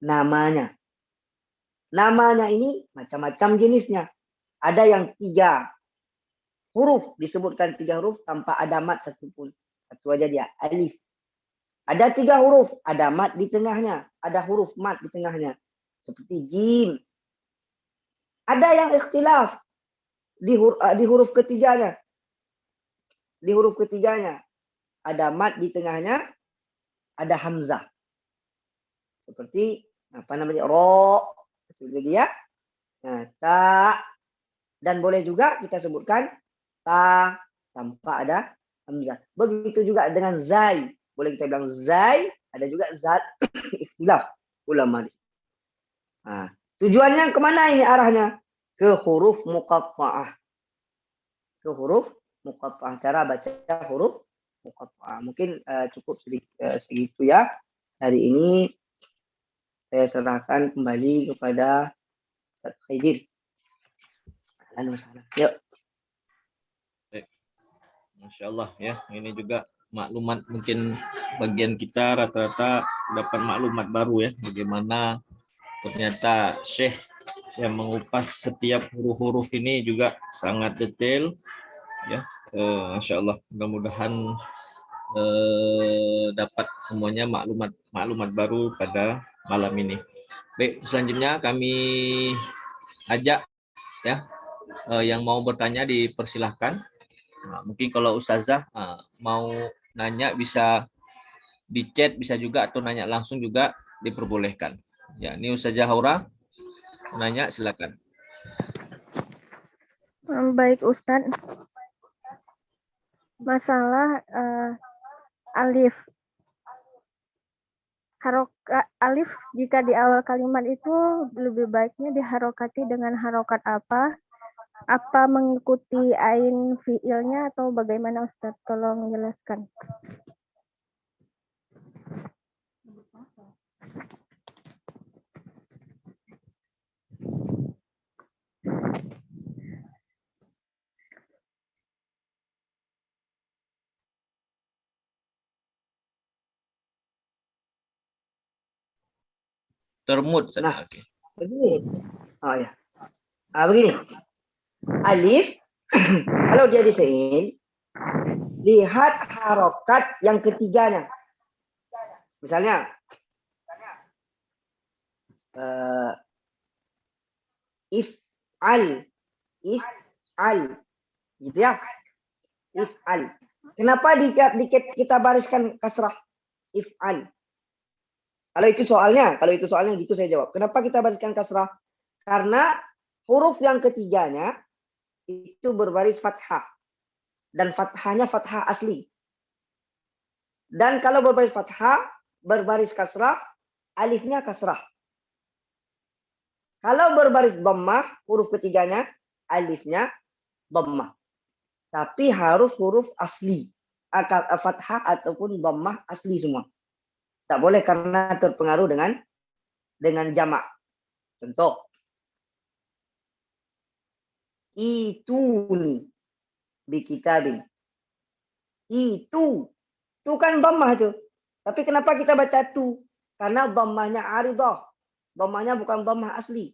namanya. Namanya ini macam-macam jenisnya. Ada yang 3 huruf, disebutkan 3 huruf tanpa ada mat satupun. Satu aja dia, alif. Ada 3 huruf, ada mat di tengahnya, ada huruf mat di tengahnya. Seperti jim. Ada yang ikhtilaf di huruf ketiganya. Di huruf ketiganya ada mat di tengahnya, ada hamzah. Seperti apa namanya? Ro. Itu dia. Nah, ta. Dan boleh juga kita sebutkan ta tanpa ada hamzah. Begitu juga dengan zai. Boleh kita bilang zai, ada juga zat ikhtilaf ulama. Nah, tujuannya kemana ini arahnya? Ke huruf muqatta'ah. Ke huruf muqatta'ah. Cara baca huruf muqatta'ah. Mungkin cukup segitu ya. Hari ini saya serahkan kembali kepada Ustaz Khaidir. Yuk. Masya Allah ya, ini juga maklumat, mungkin bagian kita rata-rata dapat maklumat baru ya, bagaimana ternyata Syekh yang mengupas setiap huruf-huruf ini juga sangat detail ya. Masya Allah, mudah-mudahan dapat semuanya maklumat baru pada malam ini. Baik, selanjutnya kami ajak ya Yang mau bertanya dipersilahkan. Nah, mungkin kalau Ustazah mau nanya bisa di chat, bisa juga, atau nanya langsung juga diperbolehkan. Ya, ini Ustazah Haura nanya, silakan. Baik Ustadz, masalah alif. Alif jika di awal kalimat itu lebih baiknya diharokati dengan harokat apa? Apa mengikuti ain fiilnya atau bagaimana Ustadz? Tolong jelaskan. Termut. Nah, Oke. begini. Oh ya. Begini. Alif, kalau dia di fiil, lihat harokat yang ketiganya. Misalnya, if'al, gitu ya. If'al. Kenapa kita bariskan kasrah? If'al. Kalau itu soalnya gitu saya jawab. Kenapa kita bariskan kasrah? Karena huruf yang ketiganya itu berbaris fathah. Dan fathahnya fathah asli. Dan kalau berbaris fathah, berbaris kasrah, alifnya kasrah. Kalau berbaris dhammah, huruf ketiganya, alifnya dhammah. Tapi harus huruf asli. Fathah ataupun dhammah asli semua. Tak boleh karena terpengaruh dengan jamak. Contoh. Ituni bikitabin. Itu kan dhammah itu. Tapi kenapa kita baca tu? Karena dhammahnya aridah. Dhammahnya bukan dhammah asli.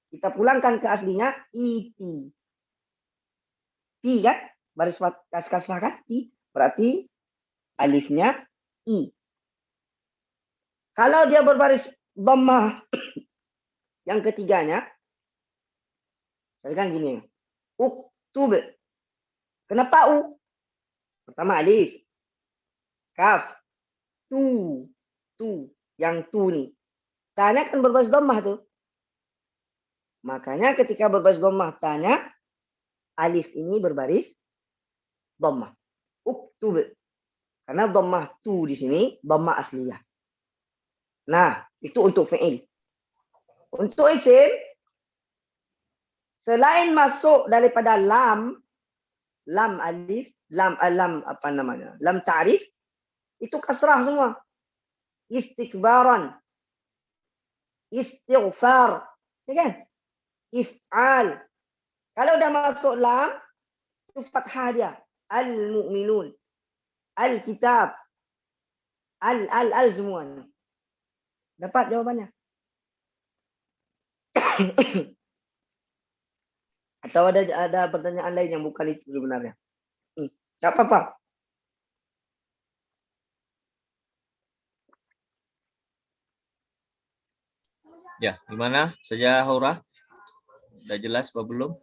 Kita pulangkan ke aslinya iti. I kan? Baris kasrah kan? I. Berarti alifnya i. Kalau dia berbaris dhammah yang ketiganya, misalkan gini. Uktub. Kenapa u? Pertama alif. Kaf. Tu. Yang tu nih. Tanya kan berbaris dhammah tuh. Makanya ketika berbaris dhammah tanya, alif ini berbaris dhammah. Uktub. Karena dhammah tu di sini dhammah asliyah. Nah, itu untuk fi'il. Untuk isim, selain masuk daripada lam alif, lam apa namanya? Lam ta'rif, itu kasrah semua. Istikbaran, istighfar, ya kan? If'al. Kalau udah masuk lam, itu fathah dia. Al-mu'minun, al-kitab, al semuanya. Dapat jawabannya? Atau ada pertanyaan lain yang bukan itu sebenarnya? Tidak apa-apa. Ya, gimana saja Haura? Sudah jelas apa belum?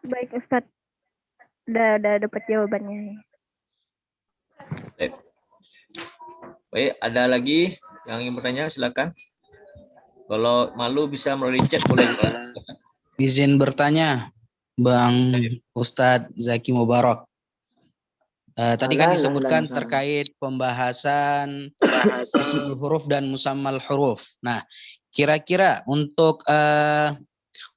Baik Ustadz. Udah dapat jawabannya. Baik, ada lagi yang ingin bertanya, silakan. Kalau malu bisa melalui chat, boleh. Izin bertanya, Bang Ustadz Zaki Mubarak. Tadi kan disebutkan terkait pembahasan ismul huruf dan musammal huruf. Nah, kira-kira untuk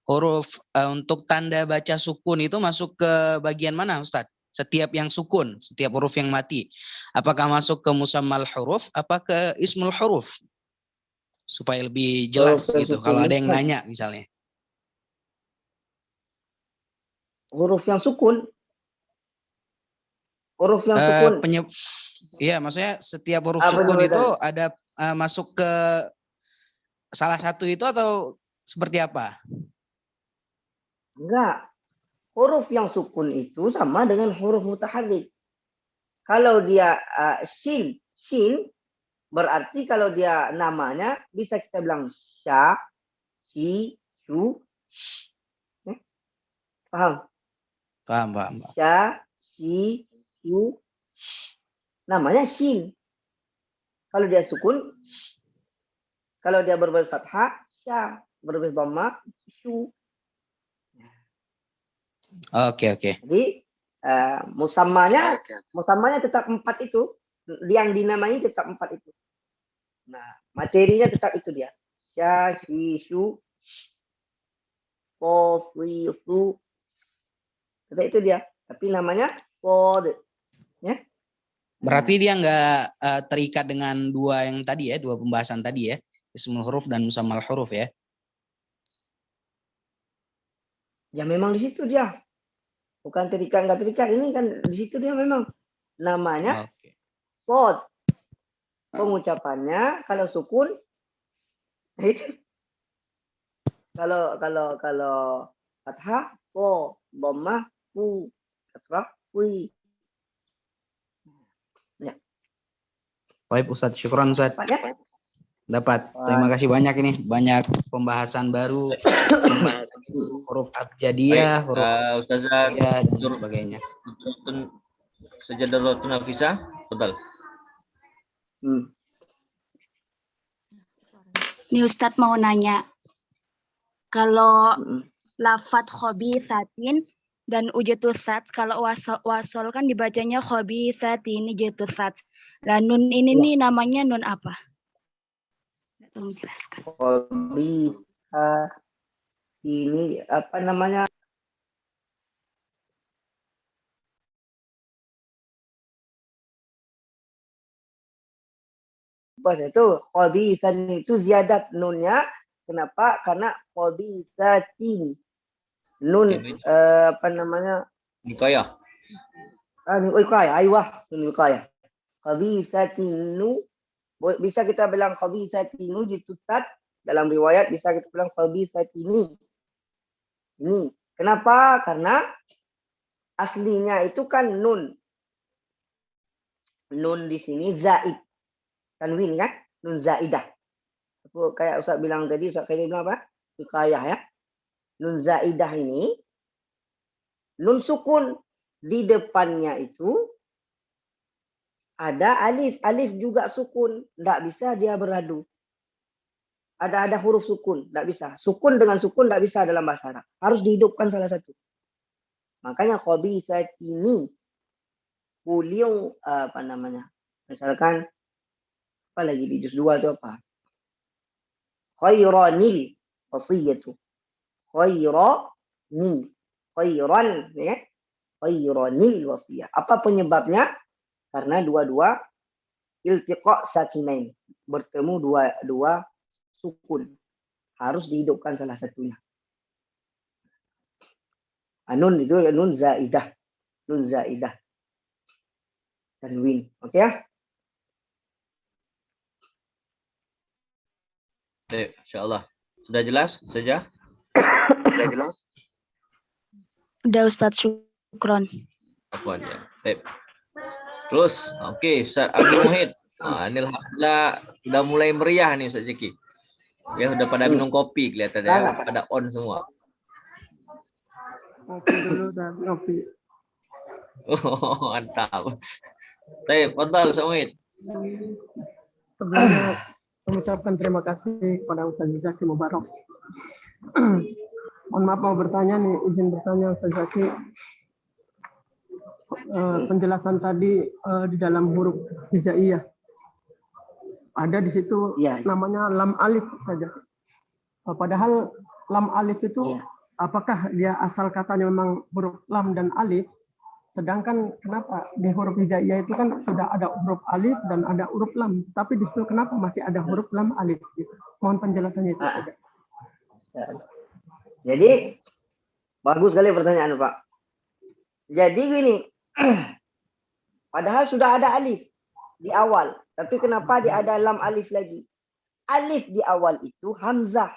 huruf untuk tanda baca sukun itu masuk ke bagian mana, Ustadz? Setiap yang sukun, setiap huruf yang mati. Apakah masuk ke musammal huruf, apa ke ismul huruf? Supaya lebih jelas gitu. Kalau ada yang nanya misalnya. Huruf yang sukun. Huruf yang sukun. Iya, maksudnya setiap huruf sukun itu ada masuk ke salah satu itu atau seperti apa? Enggak. Huruf yang sukun itu sama dengan huruf mutaharrik. Kalau dia shin berarti kalau dia namanya bisa kita bilang sya, si, su. Paham? Paham. Sya, si, su. Namanya shin. Kalau dia sukun, kalau dia berbaris fathah, sya. Berbaris dhamma, su. Oke. Jadi musammanya tetap 4 itu. Yang dinamai tetap 4 itu. Nah, materinya tetap itu dia. Sya, si, su, fo, si, su. Tetap itu dia. Tapi namanya fod. Ya. Berarti dia nggak terikat dengan dua yang tadi ya, dua pembahasan tadi ya, ismul huruf dan musammal huruf ya. Ya memang di situ dia. Bukan terikat nggak terikat, ini kan di situ dia memang namanya fod. Pengucapannya kalau sukun itu kalau fathah fo, dhammah fu, kasrah wi. Ya. Baik Ustadz, syukran Ustadz. Ya. Dapat. Terima kasih banyak ini, banyak pembahasan baru, huruf abjadiyah, huruf Ustazah dan sebagainya. Sajadatun Nafisah, betul. Nih Ustadz mau nanya, kalau lafat khobisatin dan ujutusat, kalau wasol kan dibacanya khobisatin ujutusat. Lah nun ini nih namanya nun apa? Tolong jelaskan. Khobisa ini apa namanya? Itu khobisan itu ziyadat nunnya. Kenapa? Karena khobisatin. Nun apa namanya? Nikayah. Nikayah, aywa, nun nikayah. Khabisatinu, bisa kita bilang khabisatinu jitusat, dalam riwayat bisa kita bilang khabisatini. Ini kenapa? Karena aslinya itu kan nun. Nun di sini zaid. Tanwin kan? Nun zaidah. Kayak Ustaz bilang tadi, Ustaz Khairi bilang apa? Nikayah ya. Nun zaidah ini nun sukun, di depannya itu ada alif. Alif juga sukun. Tidak bisa dia beradu. Ada huruf sukun. Tidak bisa. Sukun dengan sukun tidak bisa dalam bahasa Arab. Harus dihidupkan salah satu. Makanya khabisatini. Beliau apa namanya? Misalkan apa lagi di juz 2 itu apa? Khairanil wasiyatu. Khairani. Khairan ya. Khairanil wasiyah. Apa penyebabnya? Karena dua-dua iltiqa sakinain, bertemu dua sukun, harus dihidupkan salah satunya. Nun itu nun zaidah, tanwin. Oke ya? Baik, insyaallah. Sudah jelas saja? Sudah jelas? Udah Ustadz, syukron. Afwan ya. Baik. Terus, oke, Ustaz Abdul Muhid. Ini alhamdulillah udah mulai meriah nih Ustaz Zaki. Ya udah pada minum kopi kelihatannya, pada on semua. Kopi dulu dan kopi. Oh, mantap. Baik, fadhal Ustaz Muhid. Sebelumnya mengucapkan terima kasih kepada Ustaz Zaki Mubarak. Mohon maaf mau bertanya nih, izin bertanya Ustaz Zaki. Penjelasan tadi di dalam huruf hijaiyah ada di situ namanya lam alif saja. Padahal lam alif itu apakah dia asal katanya memang huruf lam dan alif? Sedangkan kenapa di huruf hijaiyah itu kan sudah ada huruf alif dan ada huruf lam, tapi di situ kenapa masih ada huruf lam alif? Gitu. Mohon penjelasannya itu saja. Jadi bagus sekali pertanyaan Pak. Jadi gini. Padahal sudah ada alif di awal. Tapi kenapa dia ada lam alif lagi? Alif di awal itu hamzah.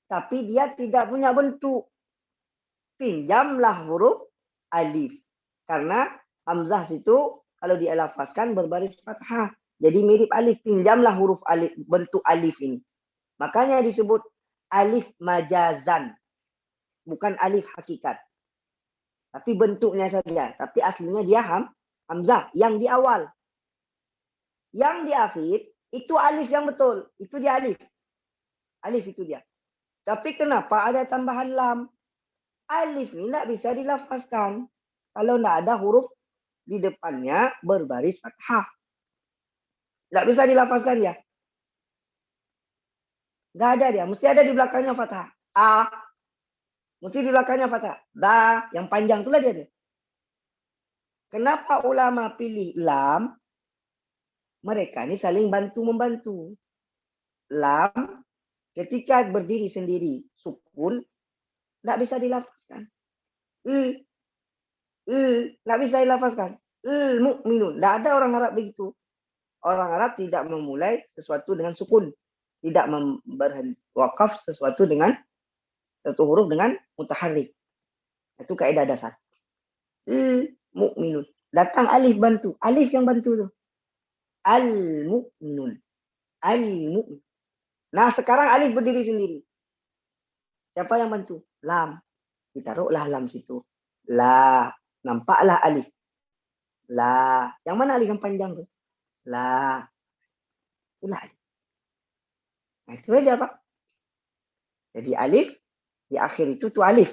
Tapi dia tidak punya bentuk. Pinjamlah huruf alif. Karena hamzah itu kalau dielafazkan berbaris fathah. Jadi mirip alif. Pinjamlah huruf alif, bentuk alif ini. Makanya disebut alif majazan, bukan alif hakikat. Tapi bentuknya saja. Tapi aslinya dia hamzah yang di awal. Yang di akhir itu alif yang betul. Itu dia alif. Alif itu dia. Tapi kenapa ada tambahan lam? Alif ini tidak bisa dilafazkan kalau tidak ada huruf di depannya berbaris fathah. Tidak bisa dilafazkan ya. Tidak ada dia. Mesti ada di belakangnya fathah. A. Mesti di belakangnya fathah. Da. Yang panjang itulah dia. Kenapa ulama pilih lam? Mereka ini saling bantu-membantu. Lam ketika berdiri sendiri sukun tidak bisa dilafazkan. Tidak bisa dilafazkan. Mu'minun. Tidak ada orang Arab begitu. Orang Arab tidak memulai sesuatu dengan sukun. Tidak berhenti wakaf sesuatu dengan satu huruf dengan mutaharrik. Itu kaidah dasar. Mu'minun. Datang alif bantu. Alif yang bantu tu. Al-mu'minun. Al-mu'min. Nah sekarang alif berdiri sendiri. Siapa yang bantu? Lam. Ditaruhlah lam situ. La. Nampaklah alif. La. Yang mana alif yang panjang tu? La. Itulah alif. Nah, itu aja Pak. Jadi alif. Di akhir itu tu alif.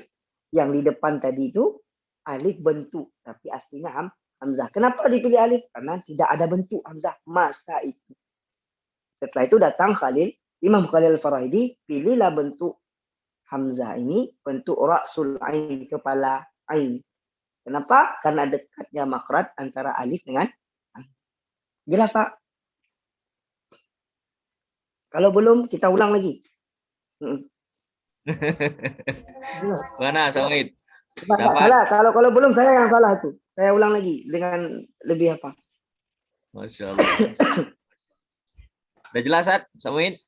Yang di depan tadi itu alif bentuk. Tapi aslinya hamzah. Kenapa dipilih alif? Karena tidak ada bentuk hamzah masa itu. Setelah itu datang Imam Khalil Al-Farahidi, pilihlah bentuk hamzah ini, bentuk ra'sul ain, kepala ain. Kenapa? Karena dekatnya makhraj antara alif dengan ain. Jelas Pak? Kalau belum, kita ulang lagi. Mana Samit? Salah. Kalau belum saya yang salah itu. Saya ulang lagi dengan lebih apa? Masya Allah. Udah jelas, Samit?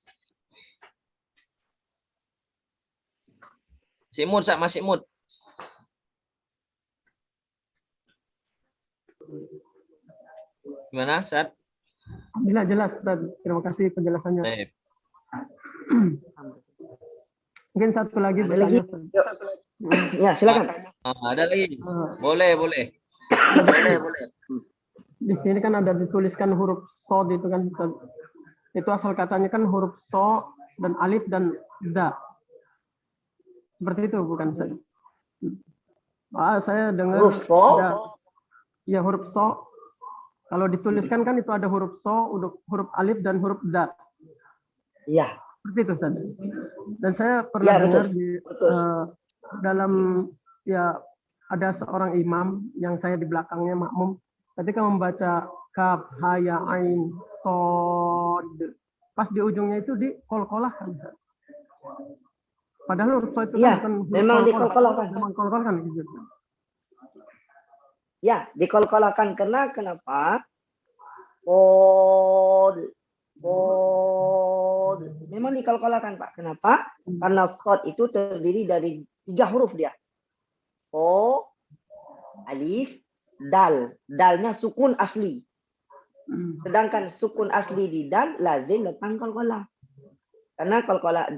Masih mood. Gimana, Sat? Alhamdulillah jelas, Ustaz. Terima kasih penjelasannya. Mungkin satu lagi bertanya. Ya, silakan. Ada lagi. Boleh. Di sini kan ada dituliskan huruf sod itu kan. Itu asal katanya kan huruf so dan alif dan da. Seperti itu bukan Ustaz? Saya dengar huruf so. Ya huruf so. Kalau dituliskan kan itu ada huruf so, huruf alif dan huruf da. Iya. Seperti itu Ustaz. Dan saya pernah dengar di dalam ya ada seorang imam yang saya di belakangnya makmum ketika membaca kaf ha ya ain sod, pas di ujungnya itu di kol-kolah. Padahal huruf so itu kan memang dikol-kolahkan. Memang kol-kolahkan gitu. Ya, dikol-kolahkan karena kenapa? Sod. Memang dikol-kolahkan Pak. Kenapa? Karena sod itu terdiri dari 3 huruf dia. O, alif, dal. Dalnya sukun asli. Sedangkan sukun asli di dal lazim datang kol-kolah. Karena kol-kolah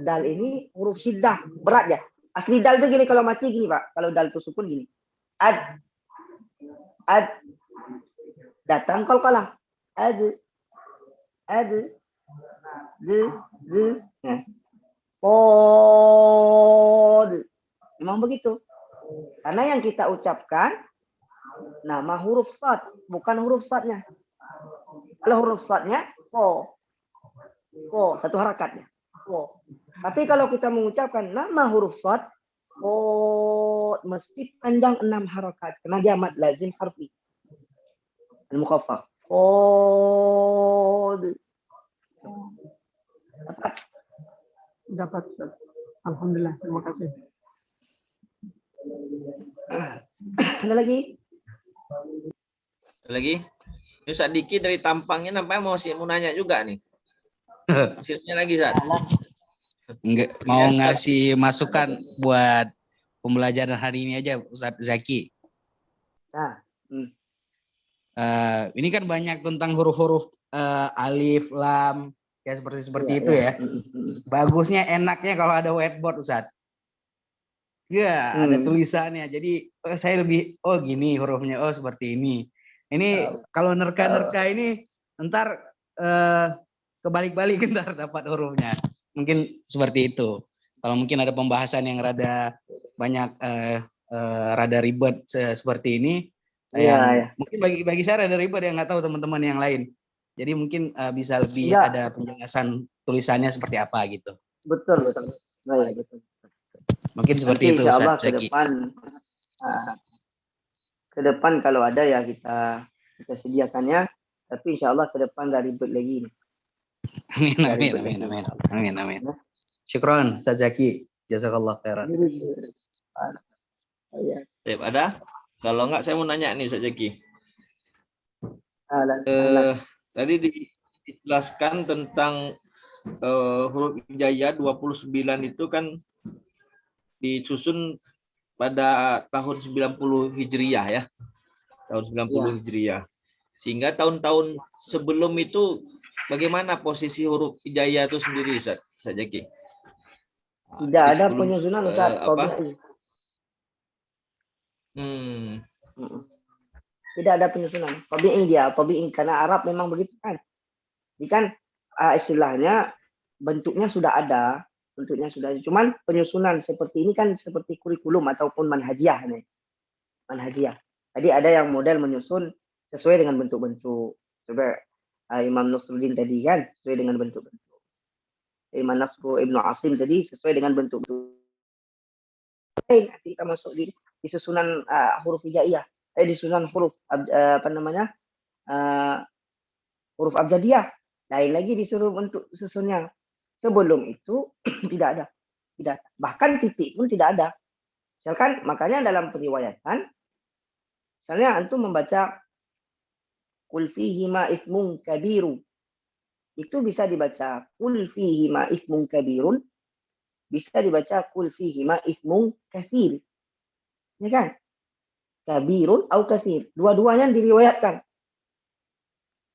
dal ini huruf syiddah, berat ya. Asli dal itu gini, kalau mati gini Pak. Kalau dal itu sukun gini. Ad. Datang kol-kolah. Ad. Pod. Memang begitu. Karena yang kita ucapkan nama huruf sad, bukan huruf sadnya. Kalau huruf sadnya ko, satu harakatnya. Ko. Tapi kalau kita mengucapkan nama huruf sad, mesti panjang 6 harakat. Karena dia mad lazim harfi. Al-mukhaffaf. Dapat. Alhamdulillah, terima kasih. Ada lagi? Ini Ustaz Diki dari tampangnya nampaknya mau nanya juga nih. Maksudnya lagi, Ustaz. Enggak, mau ngasih masukan buat pembelajaran hari ini aja, Ustaz Zaki. Ini kan banyak tentang huruf-huruf alif, lam, Ya seperti itu ya. Bagusnya enaknya kalau ada whiteboard, Ustaz. Ya, ada tulisannya. Jadi saya lebih gini hurufnya, seperti ini. Ini kalau nerka-nerka ini ntar kebalik-balik ntar dapat hurufnya. Mungkin seperti itu. Kalau mungkin ada pembahasan yang rada banyak rada ribet seperti ini, mungkin bagi saya rada ribet, yang nggak tahu teman-teman yang lain. Jadi mungkin bisa lebih ada penjelasan tulisannya seperti apa gitu. Betul. Baik, betul. Mungkin seperti nanti itu, insya Allah Ustaz Zaki. Ke depan kalau ada ya kita sediakannya, tapi insya Allah ke depan nggak ribet lagi. Amin. Syukron, Ustaz Zaki. Jazakallah khairan. Ada? Kalau enggak saya mau nanya nih Ustaz Zaki. Tadi dijelaskan tentang huruf hijaiyah 29 itu kan disusun pada tahun 90 Hijriyah ya. Tahun 90 Hijriyah. Sehingga tahun-tahun sebelum itu bagaimana posisi huruf hijaiyah itu sendiri, Ustaz Zaki? Tidak ada penyusunan, Ustaz. Tidak ada penyusunan. Tabi'i karena Arab memang begitu kan. Jadi kan istilahnya bentuknya sudah ada. Cuman penyusunan seperti ini kan seperti kurikulum ataupun manhajiyah nih. Manhajiyah. Jadi ada yang model menyusun sesuai dengan bentuk-bentuk. Coba Imam Nasruddin tadi kan sesuai dengan bentuk-bentuk. Imam Nasru Ibnu Asim tadi sesuai dengan bentuk-bentuk. Nanti kita masuk di susunan huruf hijaiyah. Di susunan huruf huruf abjadiyah. Lain lagi disuruh bentuk susunnya. Sebelum itu tidak ada. Bahkan titik pun tidak ada. Misalkan makanya dalam periwayatan, misalnya antum membaca Qul fihi ma ithmun kabiru. Itu bisa dibaca Qul fihi ma ithmun kabirun. Bisa dibaca Qul fihi ma ithmun katsir. Ya kan? Kabirun atau katsir. Dua-duanya diriwayatkan.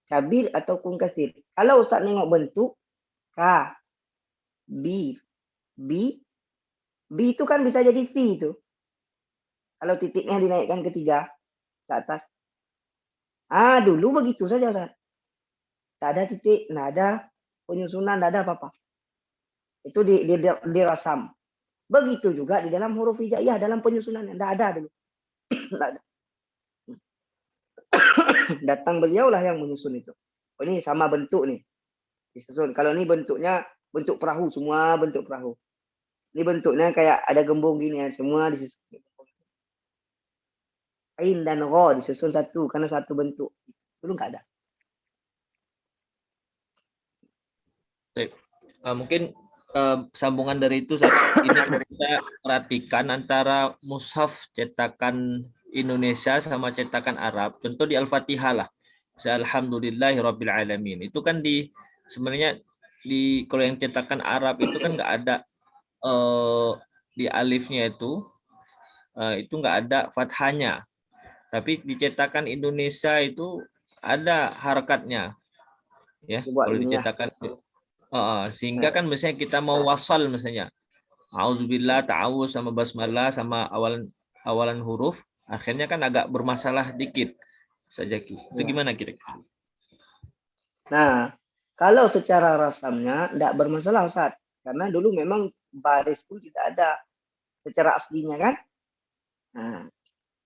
Kabir ataupun katsir. Kalau Ustaz nengok bentuk K, B itu kan bisa jadi T itu. Kalau titiknya dinaikkan ke 3 ke atas. Dulu begitu saja, Ustaz. Tak ada titik, tak ada penyusunan, tak ada apa-apa. Itu dirasam. Begitu juga di dalam huruf hijaiyah dalam penyusunan, tak ada dulu. Tak ada. Datang beliaulah yang menyusun itu. Ini sama bentuk nih. Disusun. Kalau ini bentuknya bentuk perahu, semua bentuk perahu. Ini bentuknya kayak ada gembung gini ya, semua disusun. Ain dan Ra disusun satu karena satu bentuk. Dulu nggak ada. Mungkin sambungan dari itu ini kita perhatikan antara mushaf cetakan Indonesia sama cetakan Arab. Contoh di Al-Fatihah lah. Alhamdulillahirabbil alamin. Itu kan sebenarnya kalau yang cetakan Arab itu kan nggak ada di alifnya itu nggak ada fathahnya. Tapi di cetakan Indonesia itu ada harakatnya. Ya, kalau dicetakan sehingga kan misalnya kita mau wasal misalnya auzubillah, ta'awuz sama basmalah sama awalan huruf, akhirnya kan agak bermasalah dikit. Zaki. Itu gimana kira-kira? Nah, kalau secara rasamnya tidak bermasalah, Ustaz. Karena dulu memang baris pun tidak ada secara aslinya kan. Nah,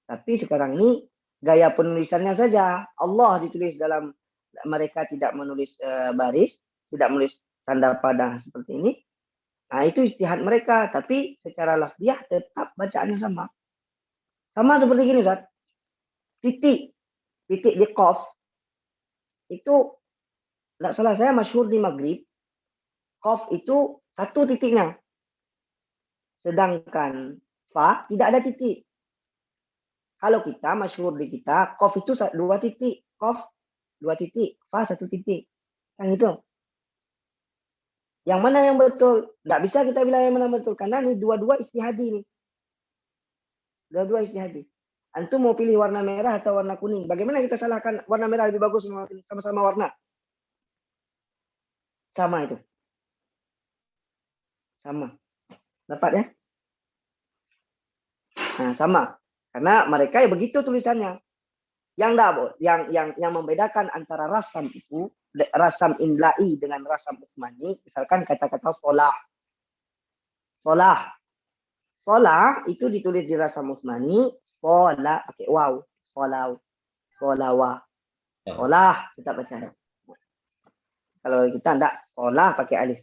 tapi sekarang ini gaya penulisannya saja. Allah ditulis dalam, mereka tidak menulis baris, tidak menulis tanda pada seperti ini. Nah, itu ijtihad mereka. Tapi secara lafziah tetap bacaannya sama. Sama seperti gini, Ustaz. Titik di qaf itu tidak salah saya masyhur di Maghrib, qaf itu satu titiknya, sedangkan fa tidak ada titik. Kalau kita masyhur di kita qaf itu 2 titik, qaf 2 titik, fa 1 titik, kan itu. Yang mana yang betul? Tidak bisa kita bilang yang mana betul karena ini dua-dua ijtihadi nih. Dua-dua ijtihadi. Antum mau pilih warna merah atau warna kuning? Bagaimana kita salahkan warna merah lebih bagus sama-sama warna? Sama itu. Sama. Dapat ya? Nah, sama. Karena mereka ya begitu tulisannya. Yang membedakan antara rasam itu, rasam imla'i dengan rasam usmani, misalkan kata-kata solah. Solah itu ditulis di rasam usmani, solah pakai waw, solawa. Solah kita baca. Kalau kita enggak, solah pakai alif.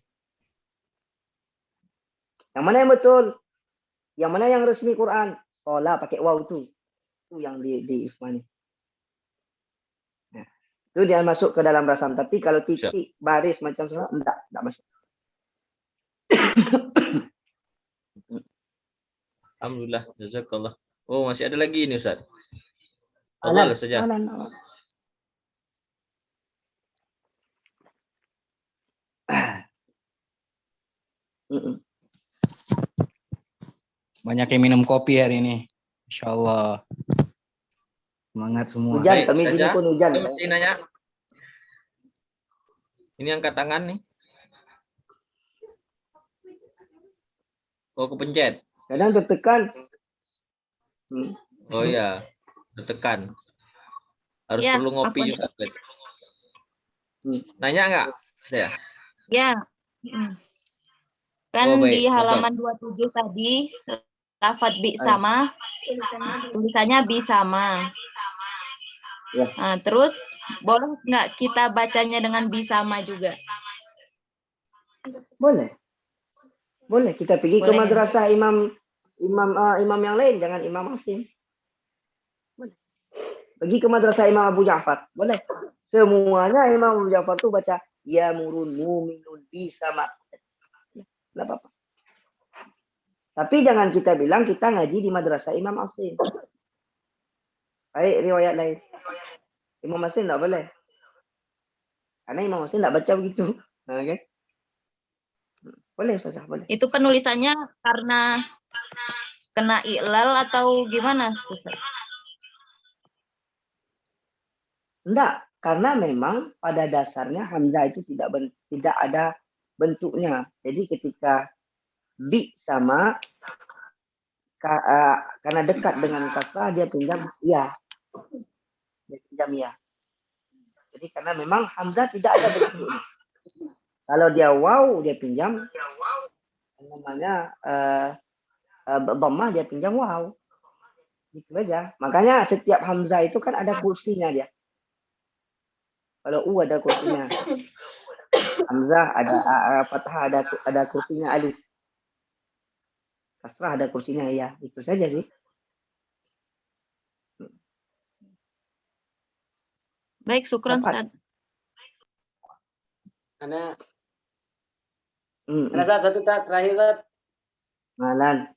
Yang mana yang betul? Yang mana yang resmi Quran? Solah pakai waw itu. Itu yang di usmani. Nah, itu dia masuk ke dalam rasam. Tapi kalau titik, baris macam solah, enggak masuk. Alhamdulillah, jazakallah. Oh, masih ada lagi ini Ustaz. Allah saja. Banyak yang minum kopi hari ini. Insya Allah. Semangat semua. Hujan, kami sini pun hujan. Saya mesti nanya. Ini angkat tangan nih. Oh, kepencet. Kadang tertekan. Oh iya, tertekan. Harus Ya, perlu ngopi aku juga. Nanya nggak? Ya. Ya. Kan Oh, baik. di halaman 27 tadi, lafadz bi sama, tulisannya bi sama. Ya. Nah, terus boleh nggak kita bacanya dengan bi sama juga? Boleh. Boleh, kita pergi ke madrasah imam yang lain, jangan Imam Asim. Boleh. Pergi ke madrasah Imam Abu Ja'far, boleh. Semuanya Imam Abu Ja'far tuh baca ya murun muminun bisama. Enggak apa-apa. Tapi jangan kita bilang kita ngaji di madrasah Imam Asim. Baik riwayat lain. Imam Asim enggak boleh. Karena Imam Asim enggak baca begitu. Oke. Boleh saja, boleh. Itu penulisannya karena kena iklal atau gimana? Enggak, karena memang pada dasarnya hamzah itu tidak ada bentuknya. Jadi ketika bi sama karena dekat dengan kasrah dia pinjam ya. Dia pinjam ya. Jadi karena memang hamzah tidak ada bentuknya. Kalau dia waw dia pinjam namanya dhammah dia pinjam waw. Gitu aja. Makanya setiap hamzah itu kan ada kursinya dia. Kalau ada kursinya. Hamzah ada fathah ada kursinya alif. Kasrah ada kursinya ya. Itu saja sih. Baik, syukran Ustaz. Karena satu terakhir Ustaz. Malan.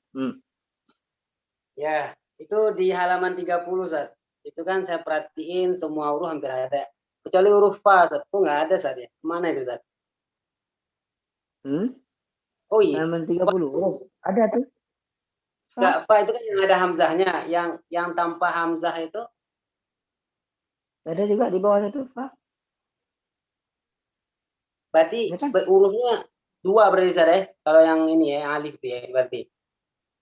Ya, itu di halaman 30 Ustaz. Itu kan saya perhatiin semua huruf hampir ada. Kecuali huruf fa, Ustaz. Kok nggak ada Ustaz ya? Kemana itu Ustaz? Oh iya. Halaman 30. Oh, ada tuh. Enggak, fa itu kan yang ada hamzahnya. Yang tanpa hamzah itu ada juga di bawahnya tuh, Pak. Berarti hurufnya 2 berarti Ustaz ya? Kalau yang ini ya, yang alif itu ya berarti.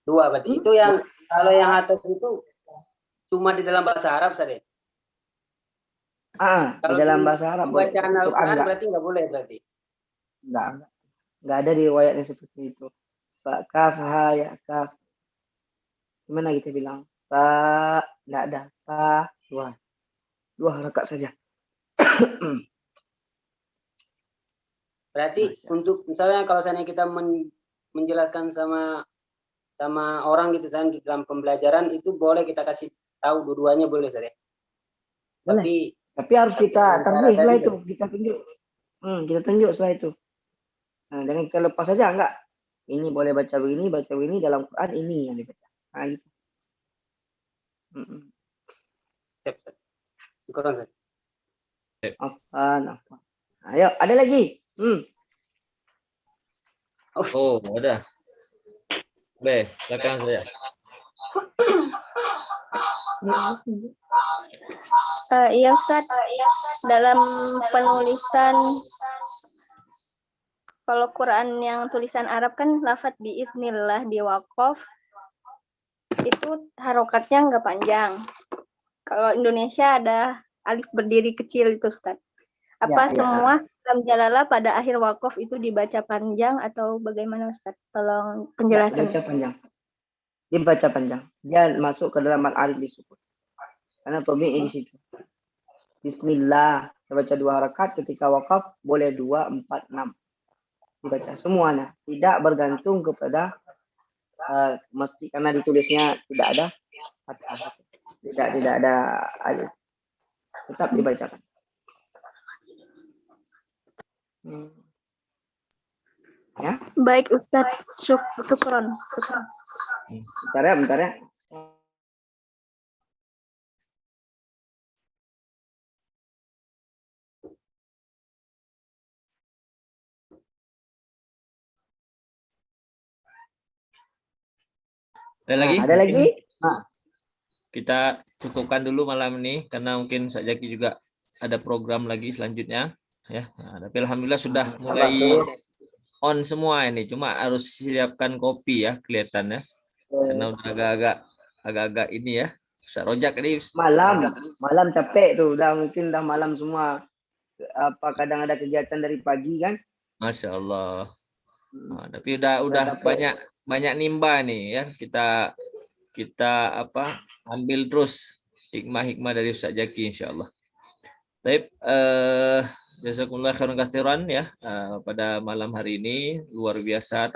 2 berarti. Itu yang kalau yang atas itu cuma di dalam bahasa Arab Ustaz ya? Di dalam bahasa Arab boleh. Bacaan Al-Quran berarti nggak boleh berarti? Nggak ada riwayatnya seperti itu. Pak kaf ha ya kaf. Gimana kita bilang? Pak nggak ada. Pak dua rakaat saja. Berarti untuk misalnya kalau seandainya kita menjelaskan sama orang gitu kan di dalam pembelajaran itu boleh kita kasih tahu dua-duanya boleh saja. Boleh. Tapi harus kita tarjih setelah itu, kita tunjuk. Kita tunjuk setelah itu. Nah, jangan kita lepas saja enggak. Ini boleh baca begini dalam Quran ini yang dibaca. Nah, gitu. Syukuran, Ustaz. Apa? Ayo, ada lagi. Oh, ada. Baik, silakan saya. Iya Ustaz, dalam penulisan Kalau Quran yang tulisan Arab kan lafadz biiznillah di waqaf itu harokatnya nggak panjang. Kalau Indonesia ada alif berdiri kecil itu Ustaz. Apa semua lam jalalah pada akhir waqaf itu dibaca panjang atau bagaimana Ustaz? Tolong penjelasan. Dibaca panjang. Dibaca panjang. Dia masuk ke dalam al-alif disebut. Karena pemilik di situ. Bismillah. Dibaca 2 rakaat, ketika waqaf boleh 2, 4, 6. Dibaca semuanya. Tidak bergantung kepada mesti karena ditulisnya tidak ada tidak ada alif. Tetap dibacakan. Ya. Baik Ustadz, syukron. Bentar ya. Ada lagi? Nah. Kita cukupkan dulu malam ini karena mungkin Ustaz Zaki juga ada program lagi selanjutnya ya. Nah, tapi alhamdulillah sudah mulai on semua ini. Cuma harus siapkan kopi ya kelihatannya. Karena udah agak-agak ini ya. Ustaz Rojak ini malam capek tuh, mungkin udah malam semua. Kadang ada kegiatan dari pagi kan? Masya Allah. Nah, tapi udah banyak nimba nih ya. Kita ambil terus hikmah-hikmah dari Ustaz Zaki insyaallah. Baik, jazakumullah khairan katsiran ya. Pada malam hari ini luar biasa,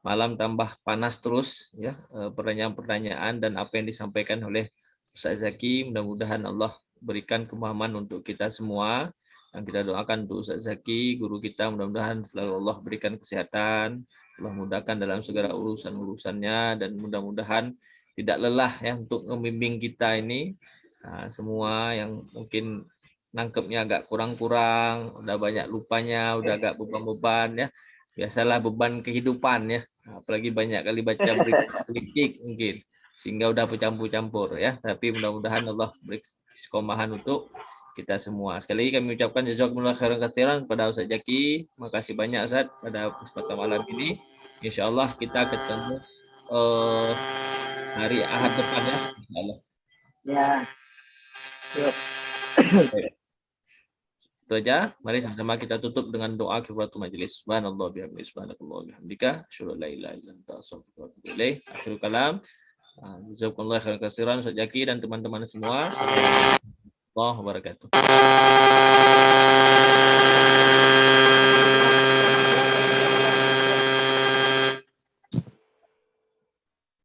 malam tambah panas terus ya, pertanyaan-pertanyaan dan apa yang disampaikan oleh Ustaz Zaki. Mudah-mudahan Allah berikan kemahaman untuk kita semua. Dan kita doakan untuk Ustaz Zaki, guru kita, mudah-mudahan selalu Allah berikan kesehatan, Allah mudahkan dalam segala urusan-urusannya, dan mudah-mudahan tidak lelah ya untuk membimbing kita ini. Nah, semua yang mungkin nangkepnya agak kurang-kurang, udah banyak lupanya, udah agak beban-beban ya. Biasalah beban kehidupan ya. Apalagi banyak kali baca berita politik mungkin. Sehingga udah bercampur-campur ya. Tapi mudah-mudahan Allah beri istiqomahan untuk kita semua. Sekali lagi kami ucapkan jazakumullah khairan katsiran kepada Ustaz Zaki. Makasih banyak Ustaz pada kesempatan malam ini. Insyaallah kita ketemu hari Ahad depan ya. Insyaallah. Ya. Itu aja. Mari sama-sama kita tutup dengan doa kifaratul majelis. Subhanallah bihamdihi subhanakallah bihamdika asyhadu an la ilaha illa anta astaghfiruka wa atubu ilaik. Akhirul kalam. Jazakumullah khairan katsiran Ustaz Zaki dan teman-teman semua. Assalamualaikum warahmatullahi wabarakatuh.